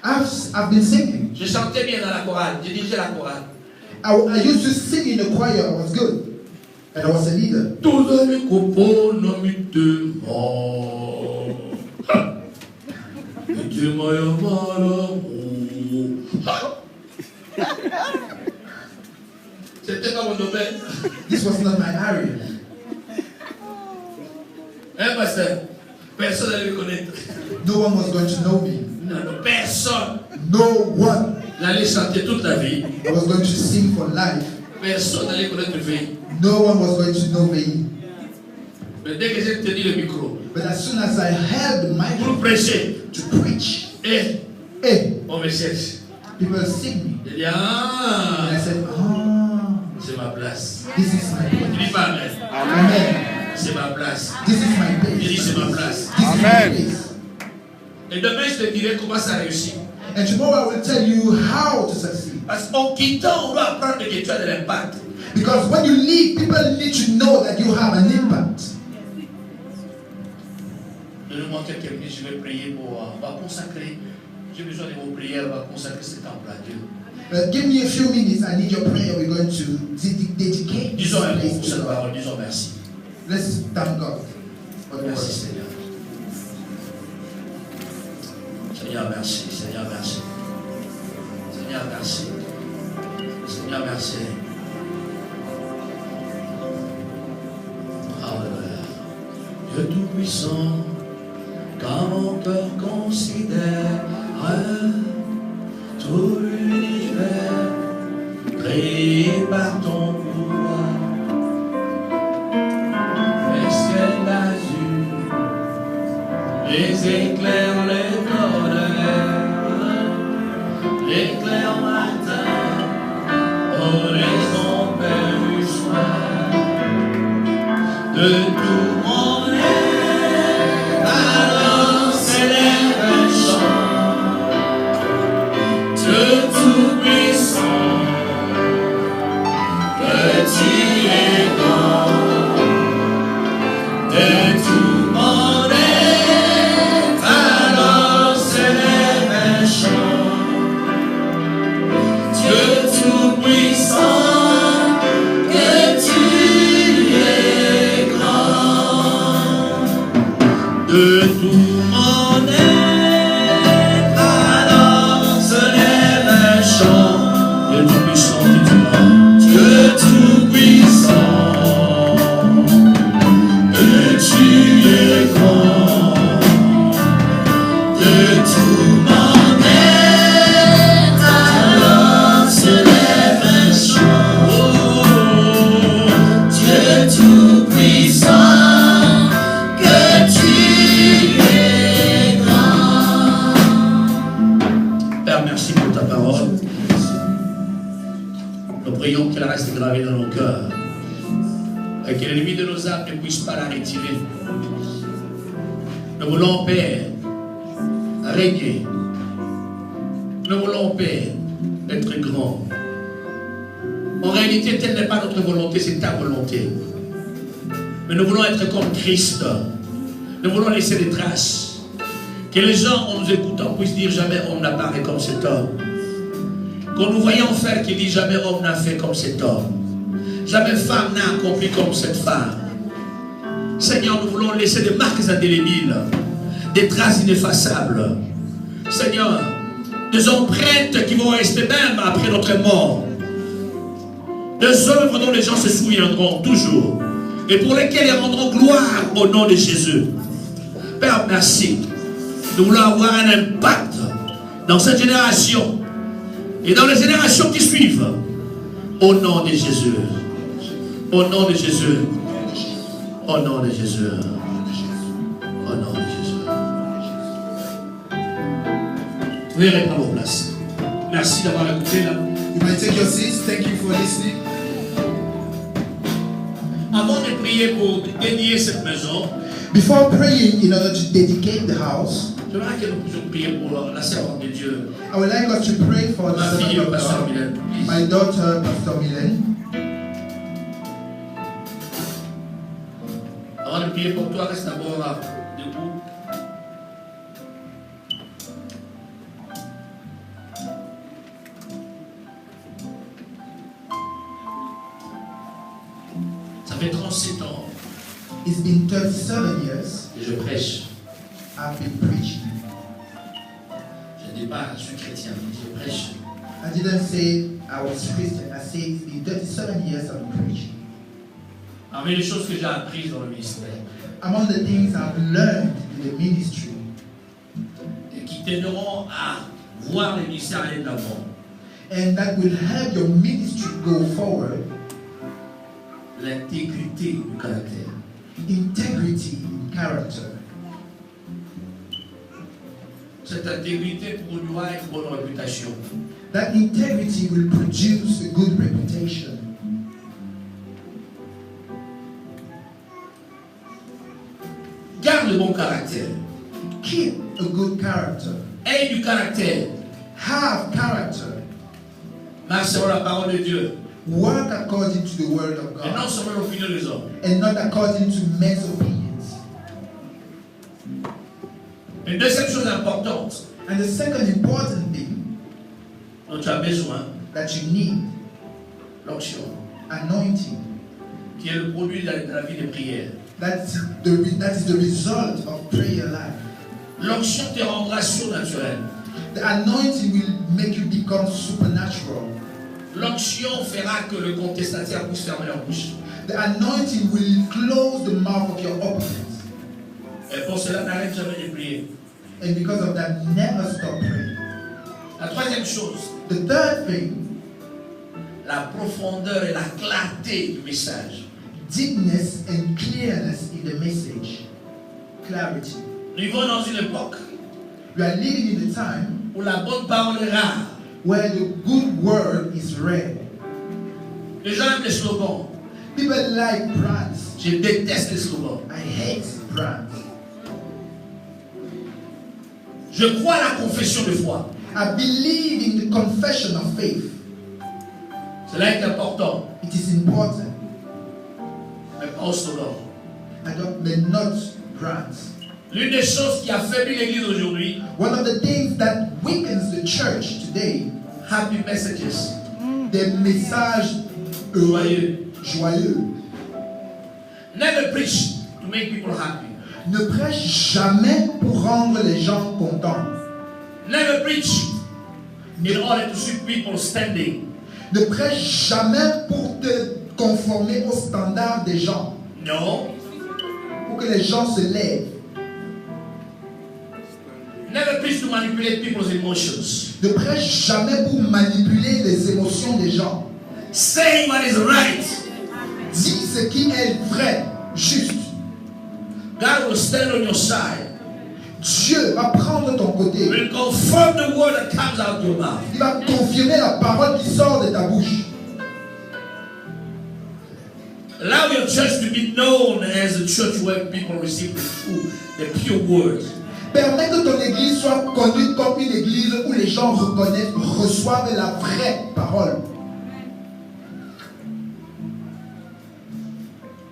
I've been singing. Je chantais bien dans la chorale. Je dirigeais la chorale. I used to sing in the choir. I was good. And I was a leader. Tous les copains n'ont mis de mort. Et Dieu m'a C'était pas mon domaine. This was not my area. Hein, pasteur? Personne n'allait me connaître. No one was going to know me. Non, non, personne. No one. J'allais chanter toute la vie. I was going to sing for life. Personne n'allait connaître le vie. No one was going to know me. Mais dès que j'ai tenu le micro But as soon as I held the mic pour prêcher, to preach, et hey, on me cherche. people see me. Je dis, And I ah, said, c'est ma place. this is my Je place. dis pas amen. Amen. C'est ma place. This is my Je dis, place. c'est ma place. This is my Amen. place. Et demain, je te dirai comment ça réussit. And tomorrow I will tell you how to succeed. Parce qu'en quittant, on doit apprendre que tu as de l'impact. Because when you leave, people need to know that you have an impact. Donnez-moi quelques minutes, je vais prier pour. On va consacrer. J'ai besoin de vos prières, on va consacrer ce temple à Dieu. Give me a few minutes. I need your prayer. We're going to dedicate this Disons un mot place pour to cette God. parole, disons merci. Let's thank God for the Merci word. Seigneur. Seigneur, merci. Seigneur, merci. Seigneur, merci. Seigneur, merci. Alléluia. Dieu Tout-Puissant, quand mon cœur considère tout l'univers créé par ton pouvoir, les ciels d'azur, les éclairs, les tonnerres, l'éclair matin, oraison père du soir, de tout mon être, alors s'élève un chant, Dieu Tout-Puissant, petit et grand, de tout mon être, alors s'élève un chant, Dieu Tout-Puissant, que tu es grand, de tout mon être, alors s'élève un chant, Dieu Tout-Puissant, que tu es, Dieu Tout-Puissant, que tu es grand, de tout mon être, alors s'élève un chant, prions qu'elle reste gravée dans nos cœurs. Et que l'ennemi de nos âmes ne puisse pas la retirer. Nous voulons, Père, régner. Nous voulons, Père, être grand. En réalité, telle n'est pas notre volonté, c'est ta volonté. Mais nous voulons être comme Christ. Nous voulons laisser des traces. Que les gens, en nous écoutant, puissent dire jamais homme n'a pas fait comme cet homme. Qu'on nous voyons faire, qu'ils disent jamais homme n'a fait comme cet homme. Jamais femme n'a accompli comme cette femme. Seigneur, nous voulons laisser des marques indélébiles, des traces ineffaçables. Seigneur, des empreintes qui vont rester même après notre mort. Des œuvres dont les gens se souviendront toujours. Et pour lesquelles ils rendront gloire au nom de Jésus. Père, merci. Nous voulons avoir un impact dans cette génération et dans les générations qui suivent. Au nom de Jésus. Au nom de Jésus. Au nom de Jésus. Au nom de Jésus. Vous irez prendre vos places. Merci d'avoir écouté là. You might take your seats. Thank you for listening. Avant de prier pour dédier cette maison, Before praying in order to dedicate the house, j'aimerais que nous puissions prier pour la servante de Dieu. I would like us to pray for the Ma fille, servant of Pasteur God, Mylène, please. my daughter, Pastor Mylène. Avant de prier pour toi, reste d'abord debout. Ça fait 37 ans It's been 37 years que je prêche. I've been preaching. Je ne dis pas je suis chrétien, je prêche. I didn't say I was Christian. I said it's been 37 years I've been preaching. Parmi les choses que j'ai apprises dans le ministère Among the things I've learned in the ministry et qui t'aideront à voir le ministère aller de l'avant, and that will help your ministry go forward, l'intégrité du caractère. integrity in character. Cette intégrité produira une bonne réputation. That integrity will produce a good reputation. Garde le bon caractère. Keep a good character. Aie du caractère. Have character. Marche selon la parole de Dieu. Work according to the word of Et non God selon l'opinion des hommes. and not according to men's opinions. Une deuxième chose importante And the second important thing dont tu as besoin, that you need, l'onction, anointing. qui est le produit de la vie de prière. That is the result of prayer life. L'onction te rendra surnaturel. The anointing will make you become supernatural. L'onction fera que le contestataire puisse fermer leur bouche. The anointing will close the mouth of your opponents. Et pour cela, n'arrête jamais de prier. And because of that, never stop praying. La troisième chose, The third thing, la profondeur et la clarté du message. deepness and clearness in the message. Clarity. Nous vivons dans une époque We are living in a time où la bonne parole est rare. where the good word is rare. Les gens aiment les slogans. People like brands. Je déteste les slogans. I hate brands. Je crois à la confession de foi. I believe in the confession of faith. Cela est important. It is important. Mais pas au slogan. But not brands. L'une des choses qui affaiblit l'église aujourd'hui, One of the things that weakens the church today, happy messages. des messages heureux, joyeux. Never preach to make people happy. Ne prêche jamais pour rendre les gens contents. Never preach in order to see people standing. Ne prêche jamais pour te conformer aux standards des gens. No. Pour que les gens se lèvent. Never preach to manipulate people's emotions. Ne prêche jamais pour manipuler les émotions des gens. Say what is right. Dis ce qui est vrai, juste. God will stand on your side. Dieu va prendre ton côté. Will confirm the word that comes out of your mouth. Il va confirmer la parole qui sort de ta bouche. Allow your church to be known as a church where people receive the true, the pure word. Permets que ton église soit connue comme une église où les gens reconnaissent, reçoivent la vraie parole.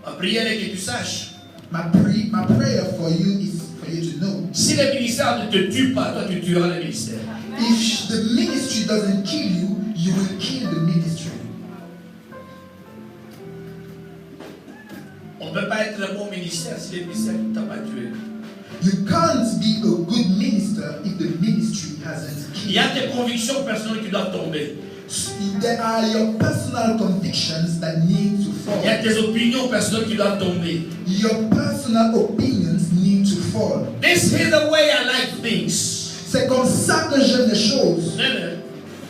Ma prière est que tu saches. My prayer for you is for you to know. Si le ministère ne te tue pas, toi tu tueras le ministère. If the ministry doesn't kill you, you will kill the ministry. On ne peut pas être un bon ministère si le ministère ne t'a pas tué. You can't be a good minister if the ministry hasn't Il killed y a you. des convictions personnelles qui doivent tomber. There are your personal convictions that need to fall. Il y a des opinions personnelles qui doivent tomber. Your personal opinions need to fall. This is the way I like things. C'est comme ça que j'aime les choses.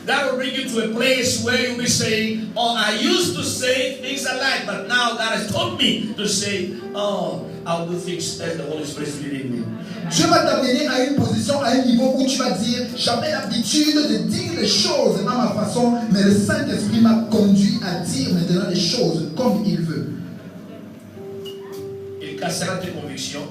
That will bring you to a place where you'll be saying, oh, I used to say things I like, but now God has taught me to say, oh, I'll do things as the Holy Spirit is leading me. Dieu va t'amener à une position, à un niveau où tu vas dire, j'avais l'habitude de dire les choses à ma façon, mais le Saint-Esprit m'a conduit à dire maintenant les choses comme il veut. Il cassera tes convictions.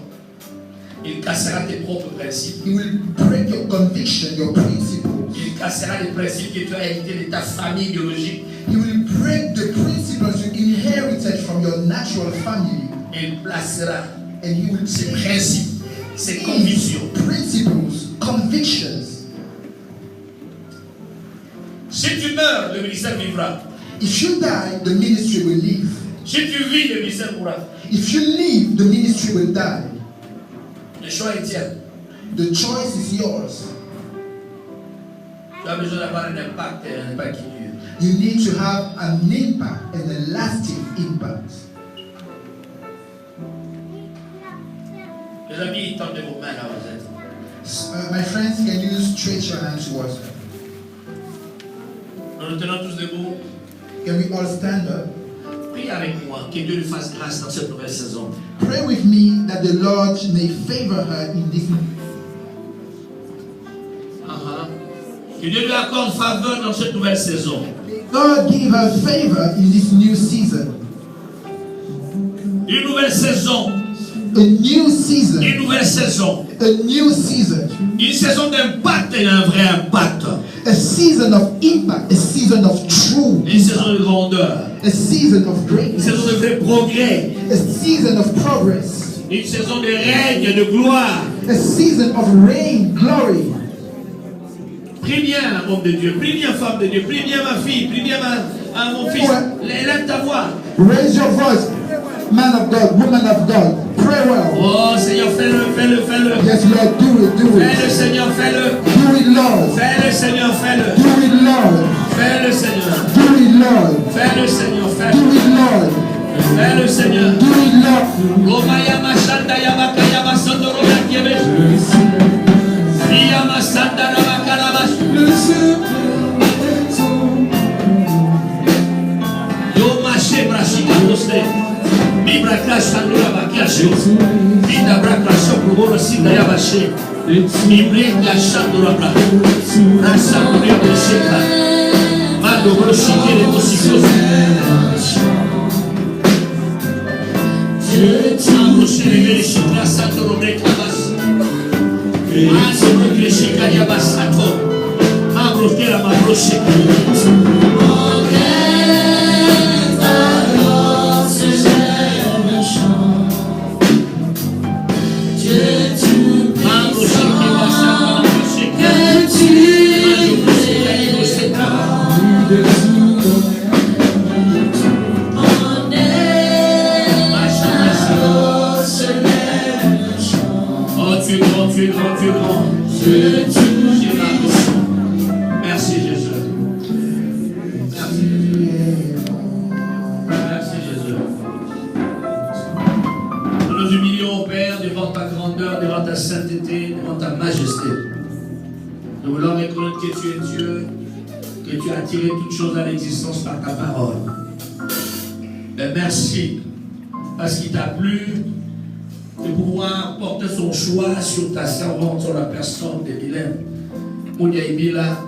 Il cassera tes propres principes. He will break your conviction, your principles. Il cassera les principes que tu as hérités de ta famille biologique. He will break the principles you inherited from your natural family. Il placera And he will ses take principes, ses convictions. principles, convictions. Si tu meurs, le ministère vivra. If you die, the ministry will live. Si tu vis, le ministère mourra. If you live, the ministry will die. Le choix est tien. The choice is yours. Tu as besoin d'avoir un impact et un impact qui dure. You need to have an impact and a lasting impact. Les amis, tendez vos mains là où vous êtes. My friends, can you stretch your hands towards me? Nous nous tenons tous debout. Can we all stand up? Prie avec moi, que Dieu lui fasse grâce dans cette nouvelle saison. Pray with me that the Lord may favor her in this. Que Dieu lui accorde faveur dans cette nouvelle saison. God give her favor in this new season. Une nouvelle saison. A new season. Une nouvelle saison. A new season. Une saison d'impact et un vrai impact. A season of impact. A season of true. Une saison de grandeur. A season of Une greatness. saison de vrai progrès. A season of progress. Une saison de règne, de gloire. A season of reign, glory. Prie bien, homme de Dieu. Prie bien, femme de Dieu. Prie bien, ma fille. Prie bien, mon fils. Lève ta voix. Raise your voice, man of God, woman of God. Pray well. Oh, Seigneur, fais-le, fais-le, fais-le. Yes, Lord, do it, do Fais-le, it. Seigneur, fais-le. Do it, Lord. Fais-le, Seigneur, fais-le. Do it, Lord. Fais-le, Seigneur. Do it, Lord. Fais-le, Seigneur, Do fais-le. it, Lord. Fais-le, Seigneur. Do it, Lord. Roma yama shanda yama kayama sondoro yakiebe. Yama sanda rama karabash. Yo mache brashika poste. Bibra klash andura bakiasho. Bida bra klasho kuboro sinda yabashe. Ibre klash andura bra. Rasa kuria bosheka. Mando broshike le tosikos. Ambroshe le verishi klasa andoro brekabas. Ambroshe le shika yabasato. Ambroshe la mabroshe. Tu es grand. Merci Jésus. Merci Jésus. Nous nous humilions, Père, devant ta grandeur, devant ta sainteté, devant ta majesté. Nous voulons reconnaître que tu es Dieu, que tu as tiré toutes choses à l'existence par ta parole. Mais merci, parce qu'il t'a plu de pouvoir porter son choix sur ta servante, sur la personne de Mylène Moudiaïbila.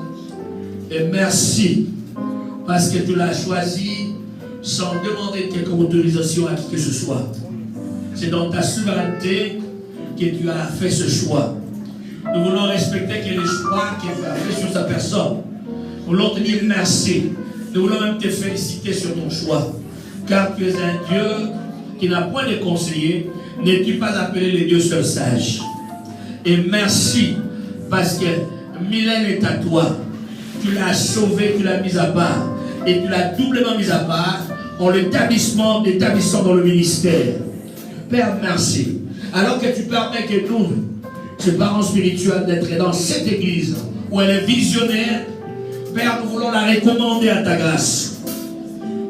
Et merci parce que tu l'as choisi sans demander quelque autorisation à qui que ce soit. C'est dans ta souveraineté que tu as fait ce choix. Nous voulons respecter que les choix que tu as fait sur sa personne. Nous voulons te dire merci. Nous voulons même te féliciter sur ton choix. Car tu es un Dieu qui n'a point de conseiller. N'es-tu pas appelé le Dieu seul sage? Et merci parce que Mylène est à toi. Tu l'as sauvée, tu l'as mise à part. Et tu l'as doublement mise à part en l'établissant dans le ministère. Père, merci. Alors que tu permets que nous, ces parents spirituels, d'être dans cette église où elle est visionnaire, Père, nous voulons la recommander à ta grâce.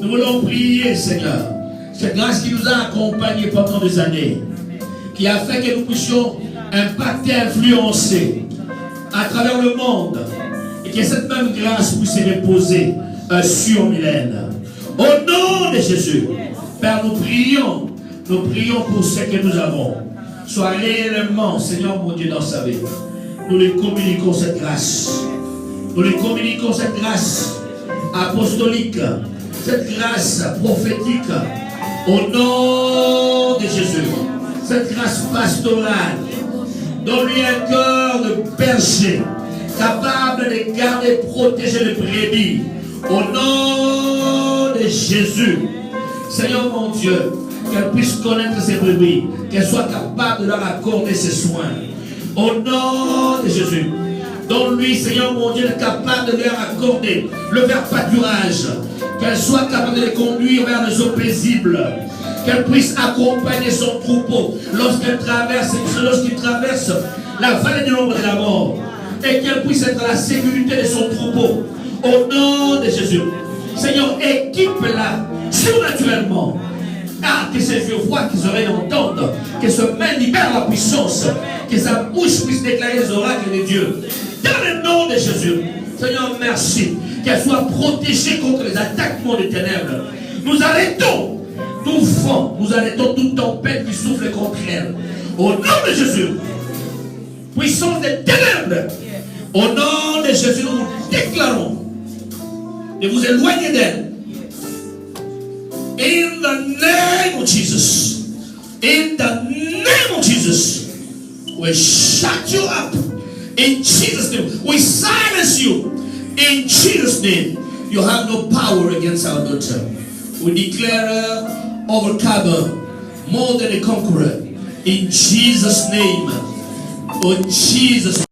Nous voulons prier, Seigneur. Cette grâce qui nous a accompagnés pendant des années, qui a fait que nous puissions impacter, influencer à travers le monde, et que cette même grâce puisse se reposer sur Mylène. Au nom de Jésus, Père, nous prions pour ce que nous avons. Sois réellement, Seigneur mon Dieu, dans sa vie. Nous lui communiquons cette grâce. Nous lui communiquons cette grâce apostolique, cette grâce prophétique. Au nom de Jésus, cette grâce pastorale. Donne-lui un cœur de berger, capable de garder, protéger les brebis. Au nom de Jésus, Seigneur mon Dieu, qu'elle puisse connaître ses brebis, qu'elle soit capable de leur accorder ses soins. Au nom de Jésus, donne-lui, Seigneur mon Dieu, capable de leur accorder le vers pâturage, qu'elle soit capable de les conduire vers les eaux paisibles, qu'elle puisse accompagner son troupeau lorsqu'il traverse la vallée de l'ombre de la mort, et qu'elle puisse être la sécurité de son troupeau. Au nom de Jésus, Seigneur, équipe-la surnaturellement. Ah, que ses yeux voient, que ses oreilles entendent, que ses mains libèrent la puissance, que sa bouche puisse déclarer les oracles de Dieu. Dans le nom de Jésus, Seigneur, merci. Qu'elle soit protégée contre les attaquements des ténèbres. Nous arrêtons tout vent, nous arrêtons toute tempête qui souffle contre elle. Au nom de Jésus, puissance des ténèbres, au nom de Jésus, nous vous déclarons de vous éloigner d'elle. In the name of Jesus. In the name of Jesus. We shut you up. In Jesus' name. We silence you. In Jesus' name. You have no power against our daughter. We declare her overcomer, more than a conqueror. In Jesus' name. Oh, Jesus'